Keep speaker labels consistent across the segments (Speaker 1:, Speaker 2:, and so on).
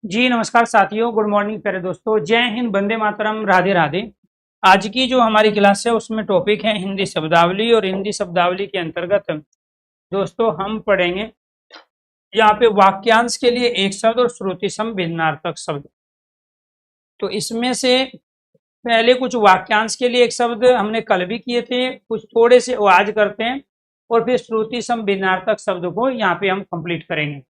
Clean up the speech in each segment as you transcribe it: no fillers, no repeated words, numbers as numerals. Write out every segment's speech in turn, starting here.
Speaker 1: जी नमस्कार साथियों, good morning प्यारे दोस्तों। जय हिंद, वंदे मातरम, राधे राधे। आज की जो हमारी क्लास है उसमें टॉपिक है हिंदी शब्दावली। और हिंदी शब्दावली के अंतर्गत दोस्तों हम पढ़ेंगे यहाँ पे वाक्यांश के लिए एक शब्द और श्रुति सम भिन्नार्थक शब्द। तो इसमें से पहले कुछ वाक्यांश के लिए एक शब्द हमने कल भी किए थे, कुछ थोड़े से वो आज करते हैं और फिर श्रुति सम भिन्नार्थक शब्द को यहाँ पे हम कंप्लीट करेंगे।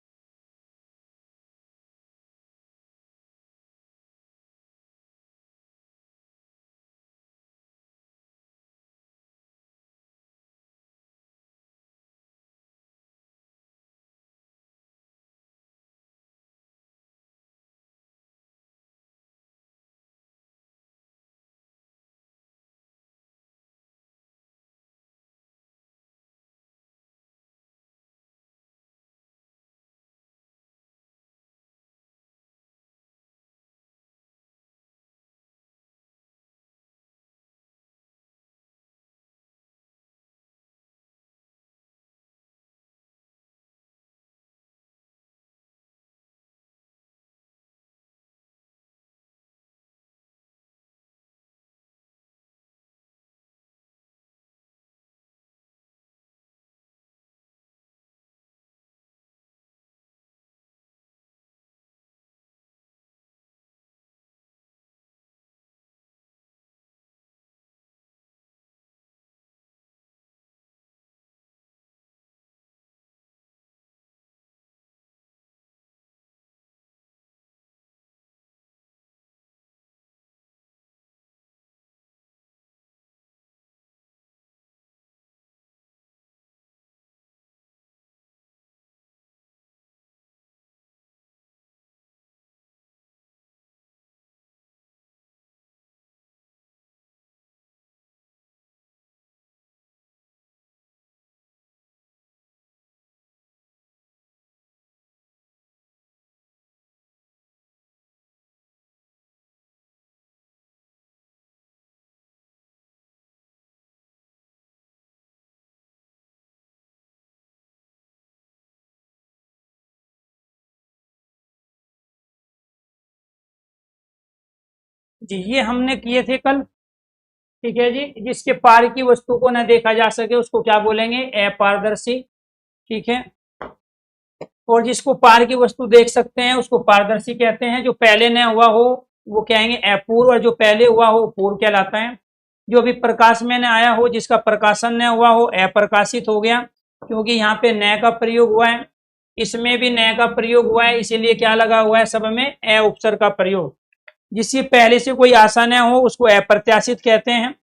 Speaker 1: जी ये हमने किए थे कल। ठीक है जी। जिसके पार की वस्तु को न देखा जा सके उसको क्या बोलेंगे? अपारदर्शी। ठीक है। और जिसको पार की वस्तु देख सकते हैं उसको पारदर्शी कहते हैं। जो पहले न हुआ हो वो कहेंगे अपूर्व, और जो पहले हुआ हो पूर्व कहलाता है। जो अभी प्रकाश में न आया हो, जिसका प्रकाशन न हुआ हो, अप्रकाशित हो गया, क्योंकि यहाँ पे न का प्रयोग हुआ है। इसमें भी न का प्रयोग हुआ है, इसीलिए क्या लगा हुआ है? सब में अ उपसर्ग का प्रयोग। जिसकी पहले से कोई आशा न हो उसको अप्रत्याशित कहते हैं।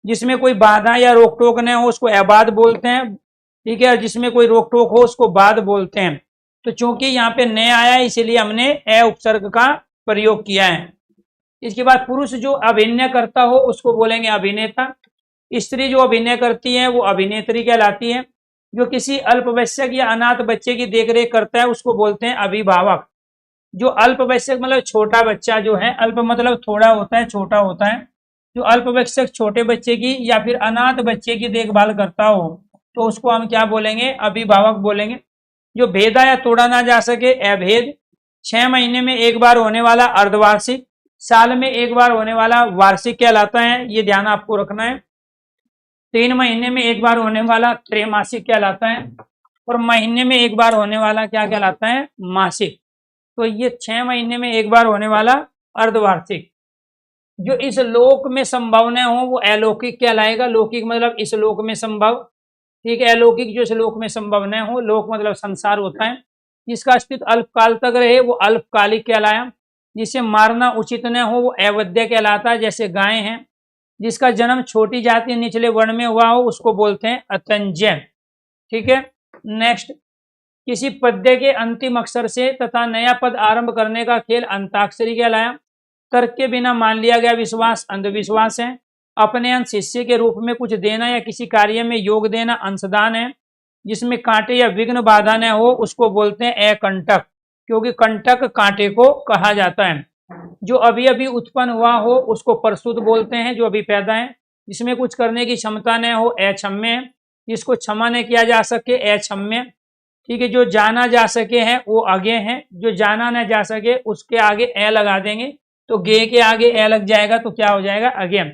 Speaker 1: जिसमें कोई बाधा या रोक टोक न हो उसको अबाध बोलते हैं। ठीक है। और जिसमें कोई रोक टोक हो उसको बाद बोलते हैं। तो चूंकि यहाँ पे न आया है इसीलिए हमने अ उपसर्ग का प्रयोग किया है। इसके बाद पुरुष जो अभिनय करता हो उसको बोलेंगे अभिनेता। स्त्री जो अभिनय करती है वो अभिनेत्री कहलाती है। जो किसी अल्पवयस्क या अनाथ बच्चे की देखरेख करता है उसको बोलते हैं अभिभावक। जो अल्पवयस्क मतलब छोटा बच्चा जो है, अल्प मतलब थोड़ा होता है, छोटा होता है। जो अल्पवयस्क छोटे बच्चे की या फिर अनाथ बच्चे की देखभाल करता हो तो उसको हम क्या बोलेंगे? अभिभावक बोलेंगे। जो भेदा या तोड़ा ना जा सके अभेद। 6 महीने में एक बार होने वाला अर्धवार्षिक। साल में एक बार होने वाला वार्षिक कहलाता है, ये ध्यान आपको रखना है। 3 महीने में एक बार होने वाला त्रैमासिक कहलाता है। और महीने में एक बार होने वाला क्या कहलाता है? मासिक। तो ये 6 महीने में एक बार होने वाला अर्धवार्षिक। जो इस लोक में संभव न हो वो अलौकिक कहलाएगा। लौकिक मतलब इस लोक में संभव। ठीक है। अलौकिक जो इस लोक में संभव न हो, लोक मतलब संसार होता है। जिसका अस्तित्व अल्पकाल तक रहे वो अल्पकालिक कहलाया। जिसे मारना उचित न हो वो अवध्य कहलाता है, जैसे गाय हैं। जिसका जन्म छोटी जाति निचले वर्ण में हुआ हो उसको बोलते हैं अतंजय। ठीक है। नेक्स्ट, किसी पद्य के अंतिम अक्षर से तथा नया पद आरंभ करने का खेल अंताक्षरी कहलाया। तर्क के बिना मान लिया गया विश्वास अंधविश्वास है। अपने अंश शिष्य के रूप में कुछ देना या किसी कार्य में योग देना अंशदान है। जिसमें कांटे या विघ्न बाधा न हो उसको बोलते हैं अकंटक, क्योंकि कंटक कांटे को कहा जाता है। जो अभी अभी उत्पन्न हुआ हो उसको परशुद्ध बोलते हैं, जो अभी पैदा है। जिसमें कुछ करने की क्षमता न हो अक्षम्य। जिसको क्षमा न किया जा सके अक्षम्य। ठीक है, जो जाना जा सके है वो अगे है, जो जाना न जा सके उसके आगे ए लगा देंगे, तो गे के आगे ए लग जाएगा तो क्या हो जाएगा, अज्ञ।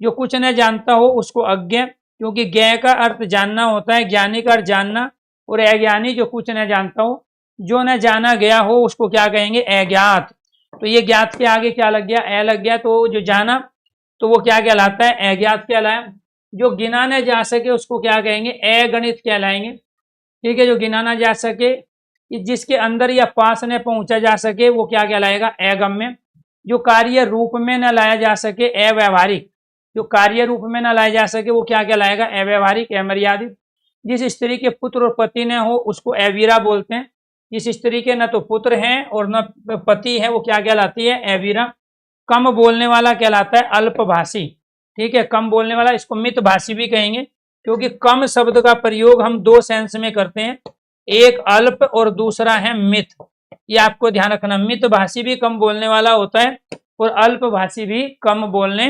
Speaker 1: जो कुछ न जानता हो उसको अज्ञ, क्योंकि ज्ञ का अर्थ जानना होता है, ज्ञानी का अर्थ जानना, और अज्ञानी जो कुछ न जानता हो, जो न जाना गया हो उसको क्या कहेंगे, अज्ञात। तो ये ज्ञात के आगे क्या लग गया, ए लग गया, तो जो जाना तो वो क्या कहलाता है, अज्ञात कहलाया। जो गिना न जा सके उसको क्या कहेंगे, अगणित कहलाएंगे। ठीक है, जो गिना न जा सके, जिसके अंदर या पास न पहुंचा जा सके वो क्या कहलाएगा, अगम्य। जो कार्य रूप में न लाया जा सके, अव्यावहारिक। जो कार्य रूप में न लाया जा सके वो क्या कहलाएगा, अव्यावहारिक, अमर्यादित। जिस स्त्री के पुत्र और पति न हो उसको अवीरा बोलते हैं। जिस स्त्री के न तो पुत्र हैं और न पति है वो क्या कहलाती है, अवीरा। कम बोलने वाला कहलाता है अल्पभाषी। ठीक है, कम बोलने वाला, इसको मितभाषी भी कहेंगे, क्योंकि कम शब्द का प्रयोग हम दो सेंस में करते हैं, एक अल्प और दूसरा है मित। ये आपको ध्यान रखना, मितभाषी भी कम बोलने वाला होता है और अल्पभाषी भी कम बोलने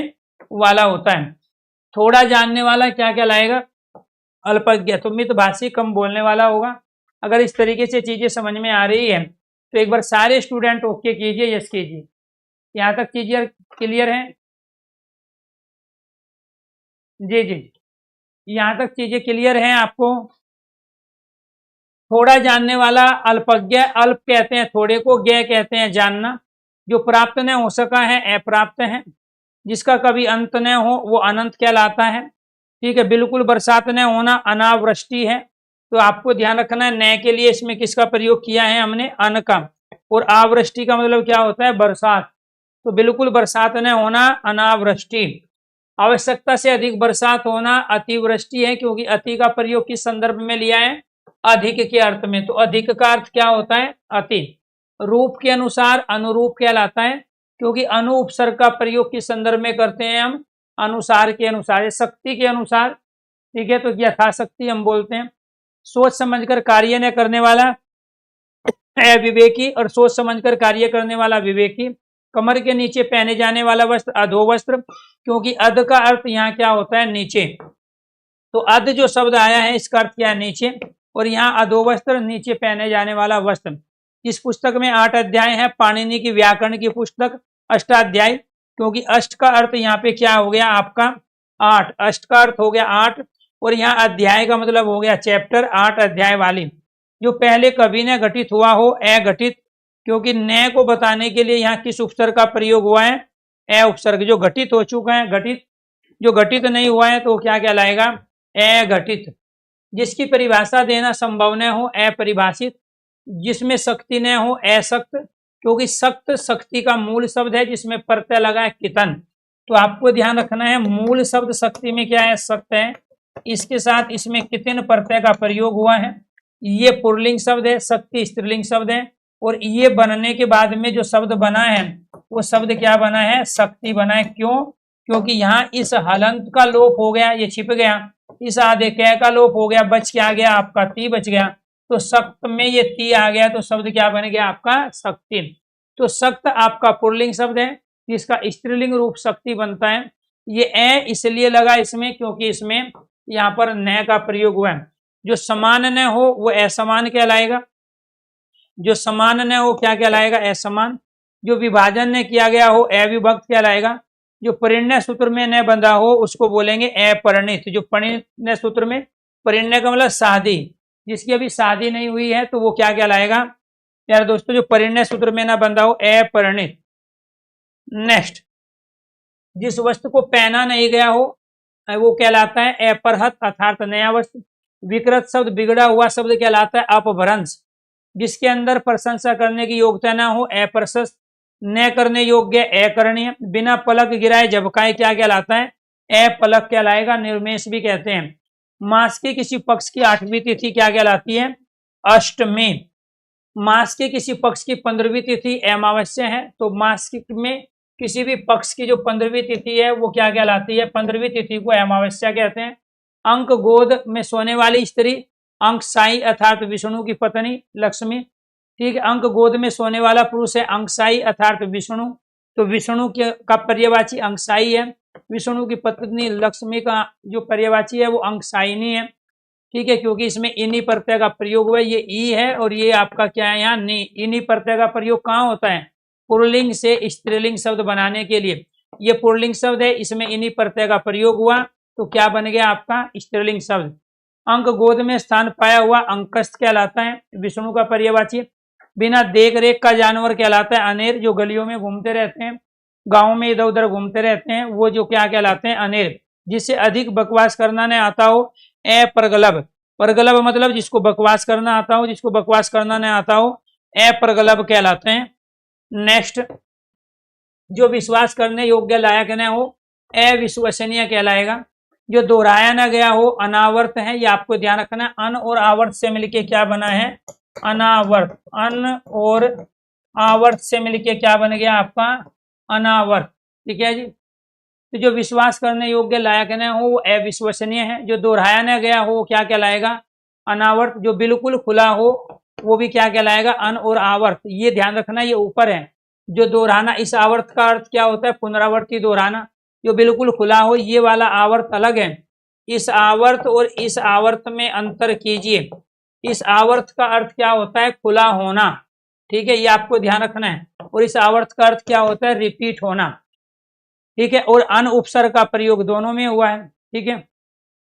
Speaker 1: वाला होता है। थोड़ा जानने वाला क्या कहलाएगा, अल्पज्ञ। तो मितभाषी कम बोलने वाला होगा। अगर इस तरीके से चीजें समझ में आ रही है तो एक बार सारे स्टूडेंट ओके कीजिए, यस कीजिए। यहाँ तक चीजें क्लियर है, जी जी, यहाँ तक चीजें क्लियर हैं आपको। थोड़ा जानने वाला अल्पज्ञ, अल्प कहते हैं थोड़े को, ज्ञ कहते हैं जानना। जो प्राप्त न हो सका है अप्राप्त है, जिसका कभी अंत न हो वो अनंत कहलाता है। ठीक है, बिल्कुल बरसात न होना अनावृष्टि है। तो आपको ध्यान रखना है, न के लिए इसमें किसका प्रयोग किया है हमने, अन का, और आवृष्टि का मतलब क्या होता है, बरसात। तो बिल्कुल बरसात न होना अनावृष्टि। आवश्यकता से अधिक बरसात होना अतिवृष्टि है, क्योंकि अति का प्रयोग किस संदर्भ में लिया है, अधिक के अर्थ में। तो अधिक का अर्थ क्या होता है, अति। रूप के अनुसार अनुरूप कहलाता है, क्योंकि अनु उपसर्ग का प्रयोग किस संदर्भ में करते हैं हम, अनुसार के अनुसार, शक्ति के अनुसार। ठीक है, तो यथाशक्ति हम बोलते हैं। सोच समझकर कार्य न करने वाला अविवेकी, और सोच समझकर कार्य करने वाला विवेकी। कमर के नीचे पहने जाने वाला वस्त्र अधो वस्त्र, क्योंकि अध का अर्थ यहाँ क्या होता है, नीचे। तो अध जो शब्द आया है इसका अर्थ क्या है, नीचे, और यहाँ अधो वस्त्र नीचे पहने जाने वाला वस्त्र। इस पुस्तक में 8 अध्याय है, पाणिनि की व्याकरण की पुस्तक, अष्टाध्याय, क्योंकि अष्ट का अर्थ यहाँ पे क्या हो गया आपका, 8। अष्ट का अर्थ हो गया 8, और यहाँ अध्याय का मतलब हो गया चैप्टर, 8 अध्याय वाली। जो पहले कभी न घटित हुआ हो, अघटित, क्योंकि न को बताने के लिए यहाँ किस उपसर्ग का प्रयोग हुआ है, अ उपसर्ग। जो घटित हो चुका है घटित, जो घटित नहीं हुआ है तो क्या कहलाएगा, अघटित। जिसकी परिभाषा देना संभव न हो, अपरिभाषित। जिसमें शक्ति न हो, असक्त, क्योंकि सक्त शक्ति का मूल शब्द है जिसमें प्रत्यय लगा है कितन। तो आपको ध्यान रखना है, मूल शब्द शक्ति में क्या है, सक्त है, इसके साथ इसमें कितन प्रत्यय का प्रयोग हुआ है। ये पुल्लिंग शब्द है, शक्ति स्त्रीलिंग शब्द है, और ये बनने के बाद में जो शब्द बना है वो शब्द क्या बना है, शक्ति बना है। क्यों, क्योंकि यहाँ इस हलंत का लोप हो गया, ये छिप गया, इस आधे कै का लोप हो गया, बच क्या गया आपका, ती बच गया। तो सक्त में ये ती आ गया, तो शब्द क्या बन गया आपका, शक्ति। तो सक्त आपका पुल्लिंग शब्द है जिसका स्त्रीलिंग रूप शक्ति बनता है। ये ए इसलिए लगा इसमें क्योंकि इसमें यहाँ पर न का प्रयोग हुआ है। जो समान न हो वो असमान कहलाएगा, जो समान न हो क्या कहलाएगा, असमान। जो विभाजन न किया गया हो अविभक्त कहलाएगा। जो परिणय सूत्र में न बंधा हो उसको बोलेंगे अपरिणित। जो परिणय सूत्र में, परिणय का मतलब शादी, जिसकी अभी शादी नहीं हुई है तो वो क्या कहलाएगा यार दोस्तों, जो परिणय सूत्र में न बंधा हो, अपरिणित। नेक्स्ट, जिस वस्तु को पहना नहीं गया हो वो कहलाता है अपरहत अर्थात नया वस्त्र। विकृत शब्द बिगड़ा हुआ शब्द कहलाता है अपभ्रंश। जिसके अंदर प्रशंसा करने की योग्यता ना हो, अप्रशस्त। न करने योग्य अकरणीय। बिना पलक गिराए झपकाए क्या कहलाता है, अपलक कहलाएगा, निर्मेश भी कहते हैं। मास के किसी पक्ष की 8वीं तिथि क्या कहलाती है, अष्टमी। मास के किसी पक्ष की 15वीं तिथि अमावस्या है, तो मास में किसी भी पक्ष की जो 15वीं तिथि है वो क्या कहलाती है, 15वीं तिथि को अमावस्या कहते हैं। अंक गोद में सोने वाली स्त्री, अंक साई अर्थात विष्णु की पत्नी लक्ष्मी। ठीक है, अंक गोद में सोने वाला पुरुष है अंक साई अर्थात विष्णु, तो विष्णु का पर्यवाची अंक साई है। विष्णु की पत्नी लक्ष्मी का जो पर्यवाची है वो अंक साइनी है। ठीक है, क्योंकि इसमें इनी प्रत्यय का प्रयोग हुआ है, ये ई है और ये आपका क्या है यहाँ नी। इनी प्रत्यय का प्रयोग कहाँ होता है? पुल्लिंग से स्त्रीलिंग शब्द बनाने के लिए। ये पुल्लिंग शब्द है, इसमें इनी प्रत्यय का प्रयोग हुआ तो क्या बन गया आपका स्त्रीलिंग शब्द। अंक गोद में स्थान पाया हुआ अंकस्त कहलाता है, विष्णु का पर्यायवाची। बिना देख रेख का जानवर कहलाता है अनेर, जो गलियों में घूमते रहते हैं, गाँव में इधर उधर घूमते रहते हैं, वो जो क्या कहलाते हैं अनेर। जिससे अधिक बकवास करना न आता हो, अप्रगल्भ। प्रगल्भ मतलब जिसको बकवास करना आता हो, जिसको बकवास करना न आता हो अप्रगल्भ कहलाते हैं। नेक्स्ट, जो विश्वास करने योग्य लायक न हो अविश्वसनीय कहलाएगा। जो दोहराया न गया हो अनावर्त है, ये आपको ध्यान रखना है। अन और आवर्त से मिलके क्या बना है? अनावर्त। अन और आवर्त से मिलके क्या बन गया आपका? अनावर्त। ठीक है जी। तो जो विश्वास करने योग्य लायक न हो वो अविश्वसनीय है। जो दोहराया न गया हो क्या कहलाएगा? अनावर्त। जो बिल्कुल खुला हो वो भी क्या कहलाएगा? अन और आवर्त। ये ध्यान रखना, ये ऊपर है। जो दोहराना, इस आवर्त का अर्थ क्या होता है? पुनरावर्ती दोहराना। जो बिल्कुल खुला हो, ये वाला आवर्त अलग है। इस आवर्त और इस आवर्त में अंतर कीजिए। इस आवर्त का अर्थ क्या होता है? खुला होना। ठीक है, ये आपको ध्यान रखना है। और इस आवर्त का अर्थ क्या होता है? रिपीट होना। ठीक है, और अन उपसर्ग का प्रयोग दोनों में हुआ है। ठीक है,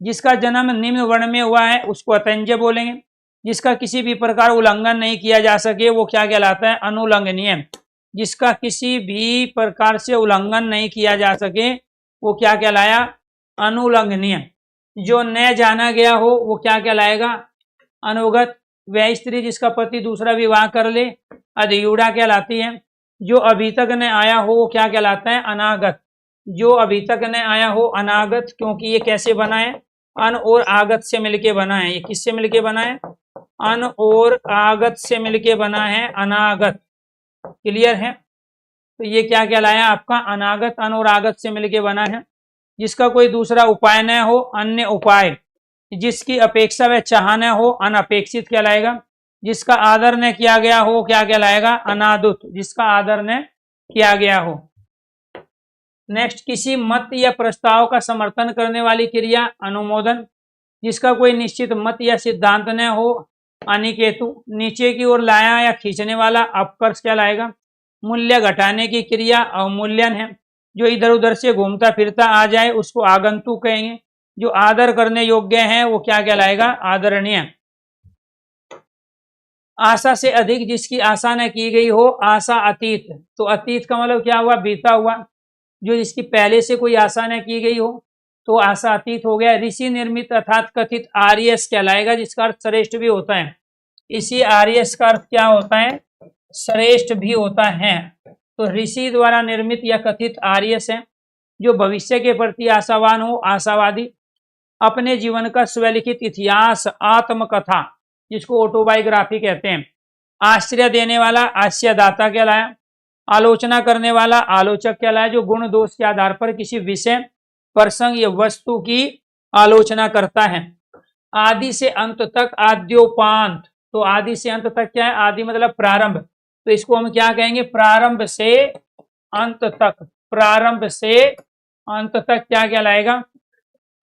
Speaker 1: जिसका जन्म निम्न वर्ण में हुआ है उसको अतंजय बोलेंगे। जिसका किसी भी प्रकार उल्लंघन नहीं किया जा सके वो क्या कहलाता है? अनुल्लंघनीय। जिसका किसी भी प्रकार से उल्लंघन नहीं किया जा सके वो क्या कहलाया? अनुल्लंघनीय। जो न जाना गया हो वो क्या कहलाएगा? अनुगत। वह स्त्री जिसका पति दूसरा विवाह कर ले अधियूढ़ा कहलाती है। जो अभी तक न आया हो वो क्या कहलाता है? अनागत। जो अभी तक न आया हो अनागत, क्योंकि ये कैसे बना है? अन और आगत से मिलके बना है। ये किससे मिलके बना है? अन और आगत से मिलके बना है, अनागत। क्लियर है? तो ये क्या कहलाया आपका? अनागत। अन और आगत से मिलके बना है। जिसका कोई दूसरा उपाय न हो, अन्य उपाय। जिसकी अपेक्षा व चाह न हो, अनपेक्षित कहलाएगा। जिसका आदर न किया गया हो क्या कहलाएगा? अनादुत। जिसका आदर न किया गया हो। नेक्स्ट, किसी मत या प्रस्ताव का समर्थन करने वाली क्रिया अनुमोदन। जिसका कोई निश्चित मत या सिद्धांत न हो, अनिकेतु। नीचे की ओर लाया या खींचने वाला अपकर्ष कहलाएगा। मूल्य घटाने की क्रिया अवमूल्यन है। जो इधर उधर से घूमता फिरता आ जाए उसको आगंतुक कहेंगे। जो आदर करने योग्य है वो क्या कहलाएगा? आदरणीय। आशा से अधिक जिसकी आशा न की गई हो, आशा अतीत। तो अतीत का मतलब क्या हुआ? बीता हुआ। जो जिसकी पहले से कोई आशा न की गई हो तो आशा अतीत हो गया। ऋषि निर्मित अर्थात कथित आर्यस कहलाएगा, जिसका अर्थ श्रेष्ठ भी होता है। इसी आर्यस का अर्थ क्या होता है? श्रेष्ठ भी होता है। तो ऋषि द्वारा निर्मित या कथित आर्यस है। जो भविष्य के प्रति आशावान हो, आशावादी। अपने जीवन का स्वलिखित इतिहास, आत्मकथा, जिसको ऑटोबायोग्राफी कहते हैं। आश्चर्य देने वाला आश्चर्यदाता कहलाया। आलोचना करने वाला आलोचक कहलाया। जो गुण दोष के आधार पर किसी विषय, प्रसंग या वस्तु की आलोचना करता है। आदि से अंत तक आद्योपांत। तो आदि से अंत तक क्या है? आदि मतलब प्रारंभ। तो इसको हम क्या कहेंगे? प्रारंभ से अंत तक। प्रारंभ से अंत तक क्या कहलाएगा?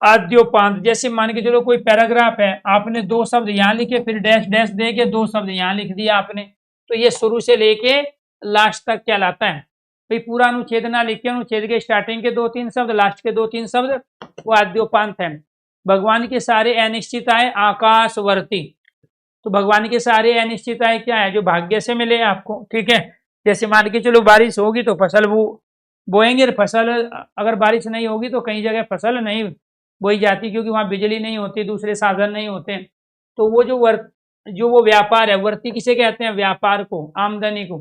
Speaker 1: आद्योपांत। जैसे मान के चलो कोई पैराग्राफ है, आपने दो शब्द यहाँ लिखे, फिर डैश डैश दे के दो शब्द यहाँ लिख दिया आपने, तो ये शुरू से लेके लास्ट तक कहलाता है। भाई पूरा अनुच्छेद ना लिख के अनुच्छेद के स्टार्टिंग के दो तीन शब्द, लास्ट के दो तीन शब्द, वो आद्योपांत है। भगवान के सारे अनिश्चितताएं आकाशवर्ती। तो भगवान के सारे अनिश्चितताएं क्या है? जो भाग्य से मिले आपको। ठीक है, जैसे मान के चलो बारिश होगी तो फसल बोएंगे, फसल अगर बारिश नहीं होगी तो कई जगह फसल नहीं बोई जाती, क्योंकि वहां बिजली नहीं होती, दूसरे साधन नहीं होते। तो वो जो वो व्यापार है, वर्ती किसे कहते हैं? व्यापार को, आमदनी को।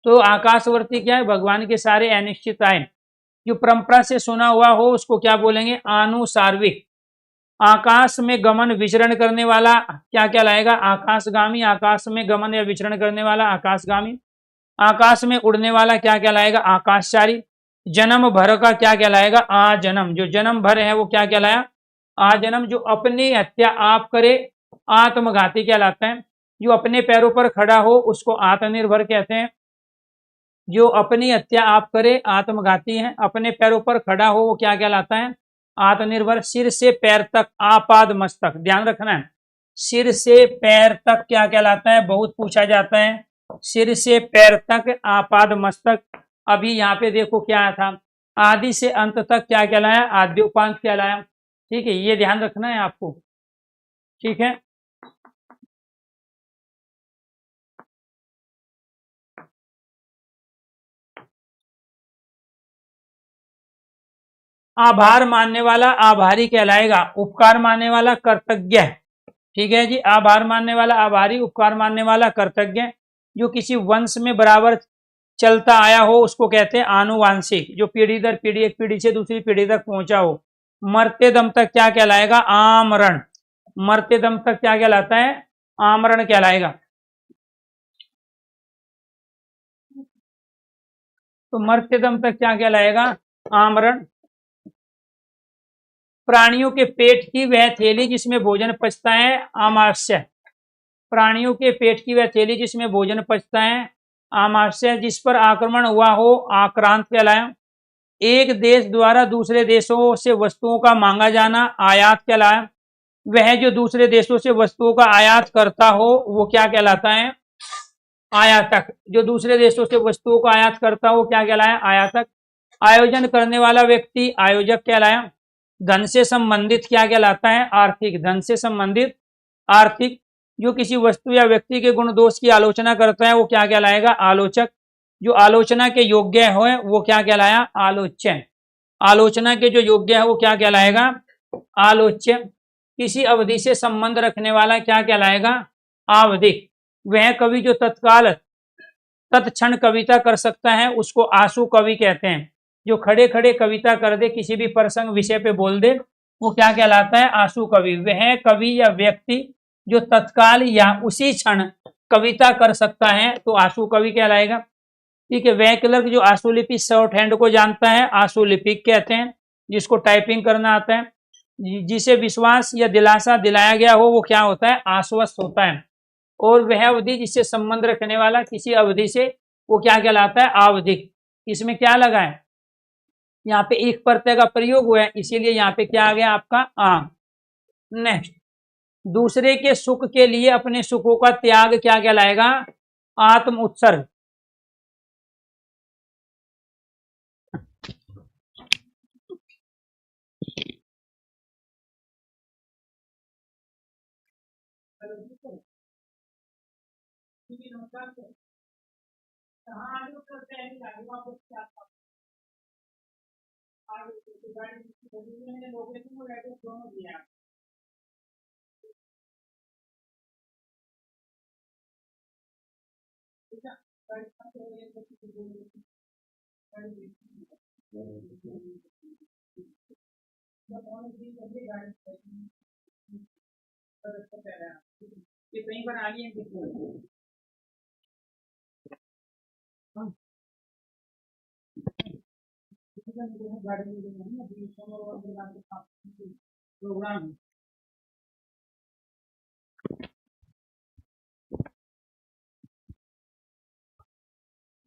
Speaker 1: तो आकाशवर्ती क्या है? भगवान के सारे अनिश्चितताएं। जो परंपरा से सुना हुआ हो उसको क्या बोलेंगे? आनुसार्विक। आकाश में गमन विचरण करने वाला क्या कहलाएगा? आकाशगामी। आकाश में गमन या विचरण करने वाला आकाशगामी। आकाश में उड़ने वाला क्या कहलाएगा? आकाशचारी। जन्म भर का क्या कहलाएगा? आजन्म। जो जन्म भर है वो क्या कहलाया? आजन्म। जो अपनी हत्या आप करे आत्मघाती कहलाता है। जो अपने पैरों पर खड़ा हो उसको आत्मनिर्भर कहते हैं। जो अपनी हत्या आप करे आत्मघाती है, अपने पैरों पर खड़ा हो वो क्या कहलाता है? आत्मनिर्भर। सिर से पैर तक आपाद मस्तक, ध्यान रखना है। सिर से पैर तक क्या कहलाता है, बहुत पूछा जाता है। सिर से पैर तक, आपाद मस्तक। अभी यहाँ पे देखो क्या था, आदि से अंत तक क्या कहलाया, आद्योपांत कहलाया। ठीक है, ये ध्यान रखना है आपको। ठीक है, आभार मानने वाला आभारी कहलाएगा, उपकार मानने वाला कृतज्ञ। ठीक है जी, आभार मानने वाला आभारी, उपकार मानने वाला कृतज्ञ। जो किसी वंश में बराबर चलता आया हो उसको कहते हैं आनुवांशिक, जो पीढ़ी दर पीढ़ी, एक पीढ़ी से दूसरी पीढ़ी तक पहुंचा हो। मरते दम तक क्या कहलाएगा, आमरण। मरते दम तक क्या कहलाता है, आमरण कहलाएगा। तो मरते दम तक क्या कहलाएगा, आमरण। प्राणियों के पेट की वह थैली जिसमें भोजन पचता है, आमाशय। प्राणियों के पेट की वह थैली जिसमें भोजन पचता है, आमाशय। जिस पर आक्रमण हुआ हो, आक्रांत कहलाया। एक देश द्वारा दूसरे देशों से वस्तुओं का मांगा जाना, आयात कहलाया। वह जो दूसरे देशों से वस्तुओं का आयात करता हो वो क्या कहलाता है, आयातक। जो दूसरे देशों से वस्तुओं का आयात करता हो क्या कहलाया, आयातक। आयोजन करने वाला व्यक्ति आयोजक कहलाया। धन से संबंधित क्या कहलाता है, आर्थिक। धन से संबंधित आर्थिक। जो किसी वस्तु या व्यक्ति के गुण दोष की आलोचना करता है वो क्या कहलाएगा, आलोचक। जो आलोचना के योग्य हो वो क्या कहलाया, आलोच्य। आलोचना के जो योग्य है वो क्या कहलाएगा, आलोच्य। किसी अवधि से संबंध रखने वाला क्या कहलाएगा, आवधिक। वह कवि जो तत्काल तत्क्षण कविता कर सकता है उसको आशु कवि कहते हैं। जो खड़े खड़े कविता कर दे, किसी भी प्रसंग विषय पे बोल दे, वो क्या कहलाता है, आशु कवि। वह कवि या व्यक्ति जो तत्काल या उसी क्षण कविता कर सकता है तो आशु कवि कहलाएगा। ठीक है, वह क्लर्क जो आशुलिपि शॉर्ट हैंड को जानता है, आशुलिपिक कहते हैं। जिसको टाइपिंग करना आता है, जिसे विश्वास या दिलासा दिलाया गया हो वो क्या होता है, आश्वस्त होता है। और वह अवधि जिससे संबंध रखने वाला किसी अवधि से, वो क्या कहलाता है, आवधिक। इसमें क्या लगा है, यहाँ पे एक प्रत्यय का प्रयोग हुआ है, इसीलिए यहाँ पे क्या आ गया आपका, आ। नेक्स्ट, दूसरे के सुख के लिए अपने सुखों का त्याग क्या कहलाएगा, आत्म उत्सर्ग। कहीं पर आ गई प्रोग्राम।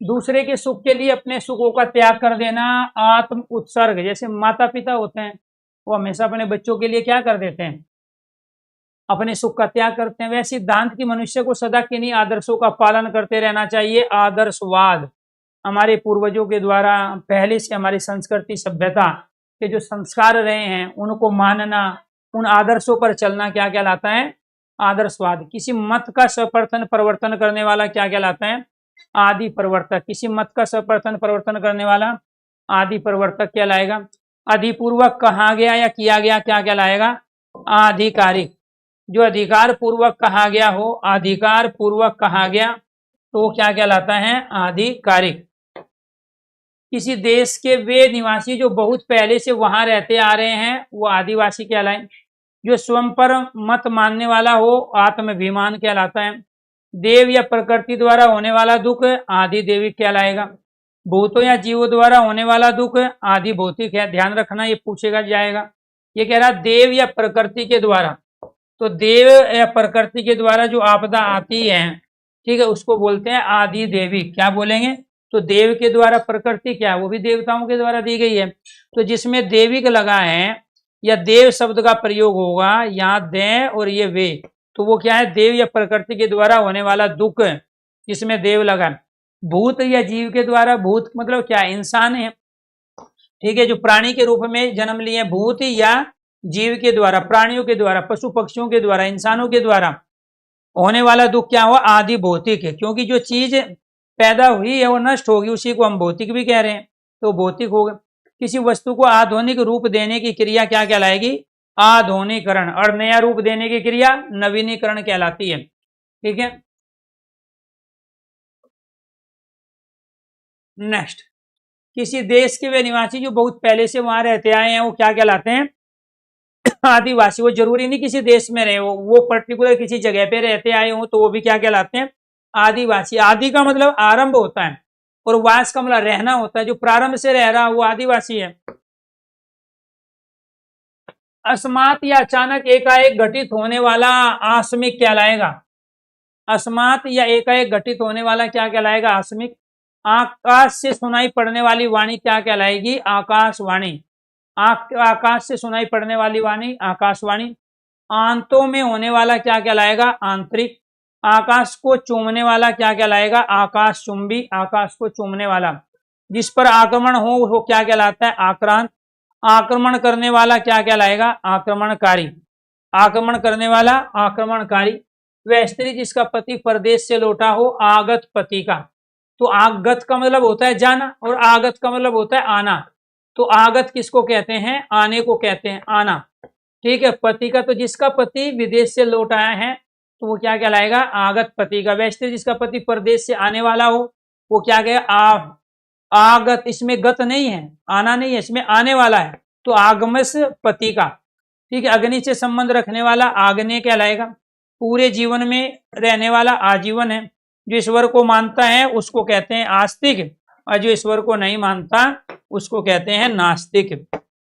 Speaker 1: दूसरे के सुख के लिए अपने सुखों का त्याग कर देना, आत्म उत्सर्ग। जैसे माता पिता होते हैं वो हमेशा अपने बच्चों के लिए क्या कर देते हैं, अपने सुख का त्याग करते हैं। वह सिद्धांत की मनुष्य को सदा किन्हीं आदर्शों का पालन करते रहना चाहिए, आदर्शवाद। हमारे पूर्वजों के द्वारा पहले से हमारी संस्कृति सभ्यता के जो संस्कार रहे हैं उनको मानना, उन आदर्शों पर चलना क्या कहलाता है, आदर्शवाद। किसी मत का सपर्तन परिवर्तन करने वाला क्या कहलाता है, आदि परिवर्तक। किसी मत का सपर्तन परिवर्तन करने वाला आदि परिवर्तक कहलाएगा। अधिपूर्वक कहा गया या किया गया क्या कहलाएगा, आधिकारिक। जो अधिकार पूर्वक कहा गया हो, अधिकार पूर्वक कहा गया तो क्या कहलाता है, आधिकारिक। किसी देश के वे निवासी जो बहुत पहले से वहां रहते आ रहे हैं वो आदिवासी कहलाए। जो स्वयं पर मत मानने वाला हो आत्माभिमान कहलाता है। देव या प्रकृति द्वारा होने वाला दुख आदि देविक कहलाएगा। भूतों या जीवों द्वारा होने वाला दुख आदि भौतिक है। ध्यान रखना, ये पूछेगा जाएगा। ये कह रहा देव या प्रकृति के द्वारा, तो देव या प्रकृति के द्वारा जो आपदा आती है, ठीक है, उसको बोलते हैं आदि देविक। क्या बोलेंगे, तो देव के द्वारा प्रकृति क्या है, वो भी देवताओं के द्वारा दी गई है। तो जिसमें देविक लगा है या देव शब्द का प्रयोग होगा, यहाँ दे और ये वे, तो वो क्या है, देव या प्रकृति के द्वारा होने वाला दुख, इसमें देव लगा। भूत या जीव के द्वारा, भूत मतलब क्या, इंसान है, ठीक है, जो प्राणी के रूप में जन्म लिए, भूत या जीव के द्वारा, प्राणियों के द्वारा, पशु पक्षियों के द्वारा, इंसानों के द्वारा होने वाला दुख क्या हुआ, आदि भौतिक है। क्योंकि जो चीज पैदा हुई है वो नष्ट होगी, उसी को हम भौतिक भी कह रहे हैं, तो भौतिक होगा। किसी वस्तु को आधुनिक रूप देने की क्रिया क्या कहलाएगी, आधुनिकरण, और नया रूप देने की क्रिया नवीनीकरण कहलाती है। ठीक है, नेक्स्ट, किसी देश के वे निवासी जो बहुत पहले से वहां रहते आए हैं वो क्या कहलाते हैं, आदिवासी। वो जरूरी नहीं किसी देश में रहे, वो पर्टिकुलर किसी जगह पे रहते आए हो तो वो भी क्या कहलाते हैं, आदिवासी। आदि का मतलब आरंभ होता है और वास का मतलब रहना होता है, जो प्रारंभ से रह रहा वो आदिवासी है। अस्मात या अचानक एकाएक घटित होने वाला आकस्मिक कहलाएगा। अस्मात या एकाएक घटित होने वाला क्या कहलाएगा, आकस्मिक। आकाश से सुनाई पड़ने वाली वाणी क्या कहलाएगी, आकाशवाणी। आकाश से सुनाई पड़ने वाली वाणी आकाशवाणी। आंतों में होने वाला क्या कहलाएगा, आंतरिक। आकाश को चूमने वाला क्या कहलाएगा, आकाश चुंबी, आकाश को चूमने वाला। जिस पर आक्रमण हो वो क्या कहलाता है, आक्रांत। आक्रमण करने वाला क्या कहलाएगा, आक्रमणकारी। आक्रमण करने वाला आक्रमणकारी। वह स्त्री जिसका पति परदेश से लौटा हो, आगत पति का। तो आगत का मतलब होता है जाना और आगत का मतलब होता है आना। तो आगत किसको कहते हैं, आने को कहते हैं, आना। ठीक है, पति का तो जिसका पति विदेश से लौट आया है तो वो क्या कहलाएगा, आगत पति का। वैसे जिसका पति परदेश से आने वाला हो वो क्या कहेगा, आगत। इसमें गत नहीं है, आना नहीं है, इसमें आने वाला है, तो आगमस पति का। ठीक है, अग्नि से संबंध रखने वाला आग्नेय कहलाएगा। पूरे जीवन में रहने वाला आजीवन है। जो ईश्वर को मानता है उसको कहते हैं आस्तिक, और जो ईश्वर को नहीं मानता उसको कहते हैं नास्तिक।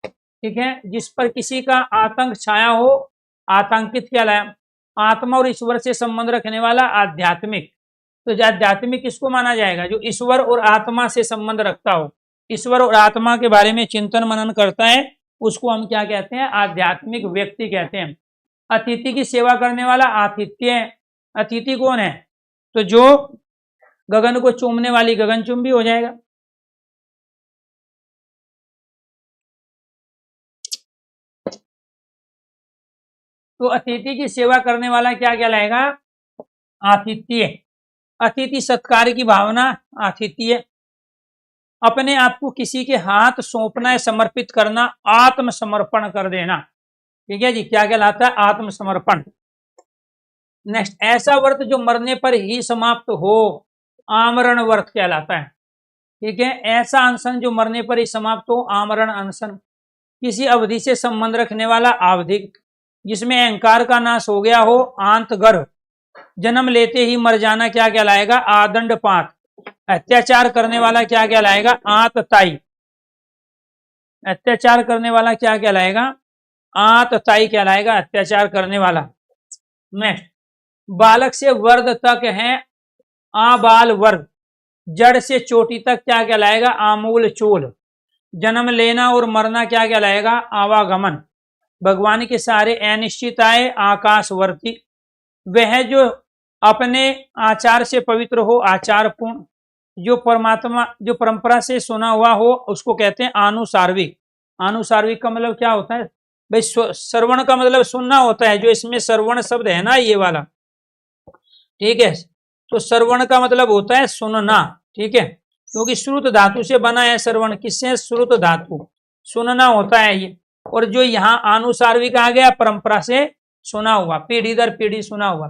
Speaker 1: ठीक है, जिस पर किसी का आतंक छाया हो, आतंकित कहलाया। आत्मा और ईश्वर से संबंध रखने वाला आध्यात्मिक। तो आध्यात्मिक किसको माना जाएगा, जो ईश्वर और आत्मा से संबंध रखता हो, ईश्वर और आत्मा के बारे में चिंतन मनन करता है, उसको हम क्या कहते हैं, आध्यात्मिक व्यक्ति कहते हैं। अतिथि की सेवा करने वाला आतिथ्य। अतिथि कौन है, तो जो गगन को चूमने वाली गगनचुंबी हो जाएगा। तो अतिथि की सेवा करने वाला क्या कहलाएगा, आतिथ्य। अतिथि सत्कार की भावना, आतिथ्य। अपने आप को किसी के हाथ सौंपना है, समर्पित करना, आत्मसमर्पण कर देना। ठीक है जी, क्या कहलाता है, आत्मसमर्पण। नेक्स्ट, ऐसा व्रत जो मरने पर ही समाप्त हो, आमरण व्रत कहलाता है। ठीक है, ऐसा अनशन जो मरने पर ही समाप्त हो, आमरण अनशन। किसी अवधि से संबंध रखने वाला आवधिक। जिसमें अहंकार का नाश हो गया हो, आंत गर्भ। जन्म लेते ही मर जाना क्या कहलाएगा, आदंडपात। अत्याचार करने वाला क्या कहलाएगा, आतताई। अत्याचार करने वाला क्या कहलाएगा, आतताई कहलाएगा, अत्याचार करने वाला। नेक्स्ट, बालक से वर्ग तक है, आबाल वर्ग। जड़ से चोटी तक क्या कहलाएगा, आमूल चूल। जन्म लेना और मरना क्या कहलाएगा, आवागमन। भगवान के सारे अनिश्चित आए, आकाशवर्ती। वह जो अपने आचार से पवित्र हो, आचार पूर्ण। जो परमात्मा, जो परंपरा से सुना हुआ हो उसको कहते हैं आनुसार्विक। आनुसार्विक का मतलब क्या होता है भाई, श्रवण का मतलब सुनना होता है, जो इसमें श्रवण शब्द है ना ये वाला, ठीक है, तो श्रवण का मतलब होता है सुनना। ठीक है, क्योंकि श्रुत धातु से बना है श्रवण, किससे, श्रुत धातु, सुनना होता है ये। और जो यहाँ आनुसार्विक आ गया, परंपरा से सुना हुआ, पीढ़ी दर पीढ़ी सुना हुआ।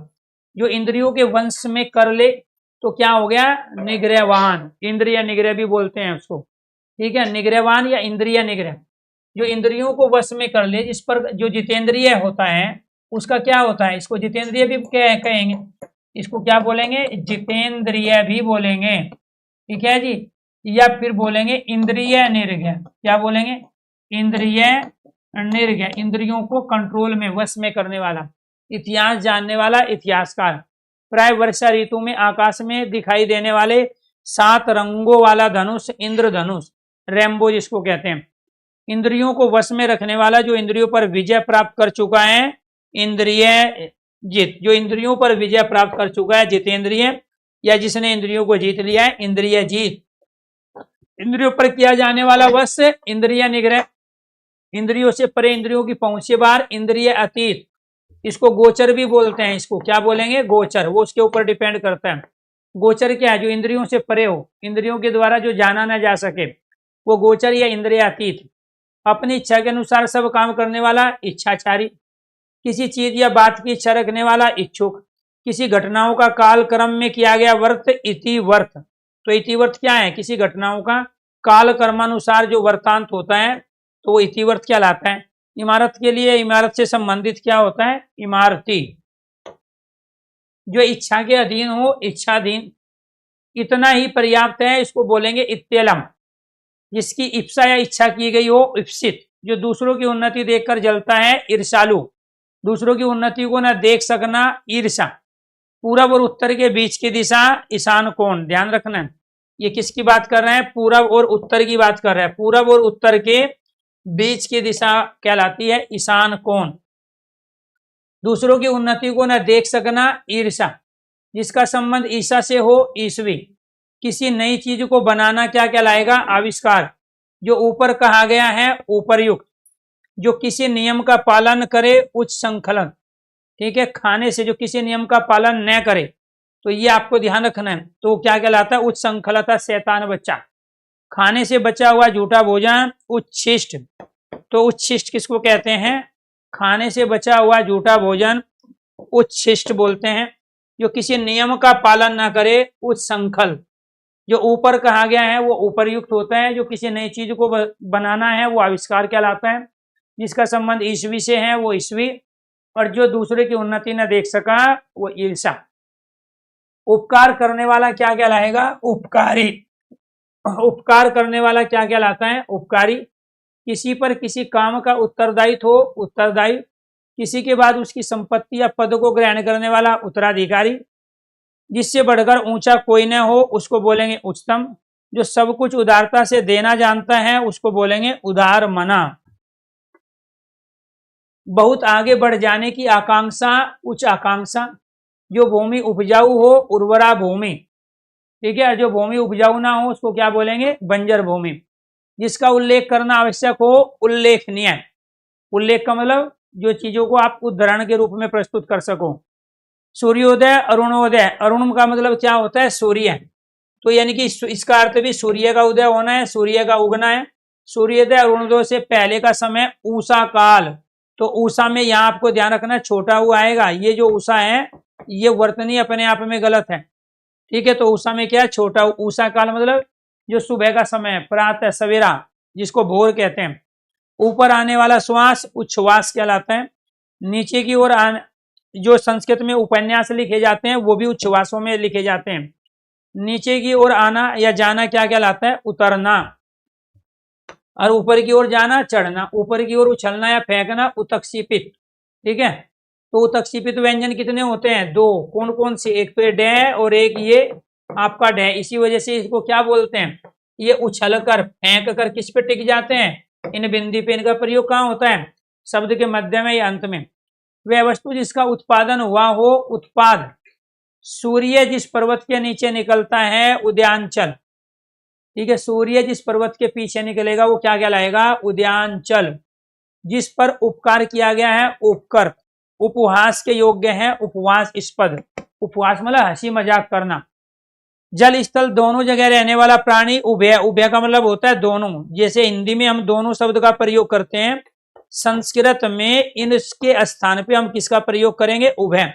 Speaker 1: जो इंद्रियों के वंश में कर ले तो क्या हो गया, निग्रहवान। इंद्रिय निग्रह भी बोलते हैं उसको। ठीक है, निग्रहवान या इंद्रिय निग्रह। जो इंद्रियों को वश में कर ले, जिस पर जो जितेंद्रिय होता है उसका क्या होता है, इसको जितेंद्रिय भी कहेंगे, इसको क्या बोलेंगे, जितेंद्रिय भी बोलेंगे। ठीक है जी, या फिर बोलेंगे इंद्रिय निर्ग्रह। क्या बोलेंगे, इंद्रिय निर्ग्रह, इंद्रियों को कंट्रोल में, वश में करने वाला। इतिहास जानने वाला, इतिहासकार। प्राय वर्षा ऋतु में आकाश में दिखाई देने वाले 7 रंगों वाला धनुष, इंद्रधनुष, रेम्बो जिसको कहते हैं। इंद्रियों को वश में रखने वाला, जो इंद्रियों पर विजय प्राप्त कर चुका है, इंद्रिय जीत, जो इंद्रियों पर विजय प्राप्त कर चुका है, जितेंद्रिय, या जिसने इंद्रियों को जीत लिया है, इंद्रिय जीत। इंद्रियों पर किया जाने वाला वश इंद्रिय निग्रह, इंद्रियों से परे इंद्रियों की पहुंच से बाहर इंद्रिय अतीत, इसको गोचर भी बोलते हैं। इसको क्या बोलेंगे? गोचर। वो उसके ऊपर डिपेंड करता है। गोचर क्या है? जो इंद्रियों से परे हो, इंद्रियों के द्वारा जो जाना ना जा सके, वो गोचर या इंद्रिय अतीत। अपनी इच्छा के अनुसार सब काम करने वाला इच्छाचारी, किसी चीज या बात की इच्छा रखने वाला इच्छुक, किसी घटनाओं का काल क्रम में किया गया वर्त इतिवर्त। तो इतिवर्त क्या है? किसी घटनाओं का काल कर्मानुसार जो वर्तांत होता है, तो वो इतिवर्त कहलाता है। इमारत के लिए इमारत से संबंधित क्या होता है? इमारती। जो इच्छा के अधीन हो, इच्छाधीन, इतना ही पर्याप्त है, इसको बोलेंगे इत्यलम। जिसकी इप्सा या इच्छा की गई हो, इप्सित। जो दूसरों की उन्नति देखकर जलता है, ईर्षालु। दूसरों की उन्नति को न देख सकना, ईर्षा। पूरब और उत्तर के बीच की दिशा, ईशान कोण। ध्यान रखना, ये किसकी बात कर रहे हैं? पूरब और उत्तर की बात कर रहे हैं। पूरब और उत्तर के बीच की दिशा कहलाती है ईशान कोण। दूसरों की उन्नति को न देख सकना, ईर्षा। जिसका संबंध ईशा से हो, ईसवी। किसी नई चीज को बनाना क्या कहलाएगा? आविष्कार। जो ऊपर कहा गया है, ऊपरयुक्त। जो किसी नियम का पालन करे, उच्च संकलन। ठीक है, खाने से जो किसी नियम का पालन न करे, तो ये आपको ध्यान रखना है, तो क्या कहलाता है? उच्च संकलता, शैतान बच्चा। खाने से बचा हुआ झूठा भोजन, उच्छिष्ट। तो उच्छिष्ट किसको कहते हैं? खाने से बचा हुआ झूठा भोजन उच्छिष्ट बोलते हैं। जो किसी नियम का पालन ना करे, उच्च संकल। जो ऊपर कहा गया है वो ऊपरयुक्त होता है। जो किसी नई चीज को बनाना है, वो आविष्कार कहलाता है। जिसका संबंध ईसवी से है, वो ईसवी। और जो दूसरे की उन्नति न देख सका, वो ईर्षा। उपकार करने वाला क्या कहलाएगा? उपकारी। उपकार करने वाला क्या कहलाता है? उपकारी। किसी पर किसी काम का उत्तरदायित्व हो, उत्तरदायी। किसी के बाद उसकी संपत्ति या पद को ग्रहण करने वाला, उत्तराधिकारी। जिससे बढ़कर ऊंचा कोई न हो, उसको बोलेंगे उच्चतम। जो सब कुछ उदारता से देना जानता है, उसको बोलेंगे उदार मना। बहुत आगे बढ़ जाने की आकांक्षा, उच्च आकांक्षा। जो भूमि उपजाऊ हो, उर्वरा भूमि। ठीक है, जो भूमि उपजाऊ ना हो, उसको क्या बोलेंगे? बंजर भूमि। जिसका उल्लेख करना आवश्यक हो, उल्लेखनीय। उल्लेख का मतलब जो चीजों को आप उदाहरण के रूप में प्रस्तुत कर सको। सूर्योदय, अरुणोदय। अरुण का मतलब क्या होता है? सूर्य। तो यानी कि इसका अर्थ भी सूर्य का उदय होना है, सूर्य का उगना है। सूर्योदय अरुणोदय से पहले का समय ऊषा काल। तो ऊषा में यहाँ आपको ध्यान रखना, छोटा हुआ आएगा। ये जो ऊषा है, ये वर्तनी अपने आप में गलत है। ठीक है, तो ऊषा में क्या है? छोटा। ऊषा काल मतलब जो सुबह का समय, प्रातः सवेरा, जिसको भोर कहते हैं। ऊपर आने वाला श्वास उच्छ्वास कहलाता है। नीचे की ओर जो संस्कृत में उपन्यास लिखे जाते हैं, वो भी उच्छ्वासों में लिखे जाते हैं। नीचे की ओर आना या जाना क्या कहलाता है? उतरना। और ऊपर की ओर जाना, चढ़ना। ऊपर की ओर उछलना या फेंकना, उत्क्षेपित। ठीक है, तो उत्क्षेपित व्यंजन कितने होते हैं? दो। कौन कौन से? एक तो डे और एक ये आपका डे। इसी वजह से इसको क्या बोलते हैं? ये उछल कर, फेंक कर किस पे टिक जाते हैं? इन बिंदी पे। इनका प्रयोग कहाँ होता है? शब्द के मध्य में या अंत में। वह वस्तु जिसका उत्पादन हुआ हो, उत्पाद। सूर्य जिस पर्वत के नीचे निकलता है, उद्यांचल। ठीक है, सूर्य जिस पर्वत के पीछे निकलेगा, वो क्या कहलाएगा? उद्यांचल। जिस पर उपकार किया गया है, उपकर। उपहास के योग्य है, उपवास इस्पद। उपवास मतलब हंसी मजाक करना। जल स्थल दोनों जगह रहने वाला प्राणी, उभय। उभय का मतलब होता है दोनों। जैसे हिंदी में हम दोनों शब्द का प्रयोग करते हैं, संस्कृत में इनके स्थान पे हम किसका प्रयोग करेंगे? उभय।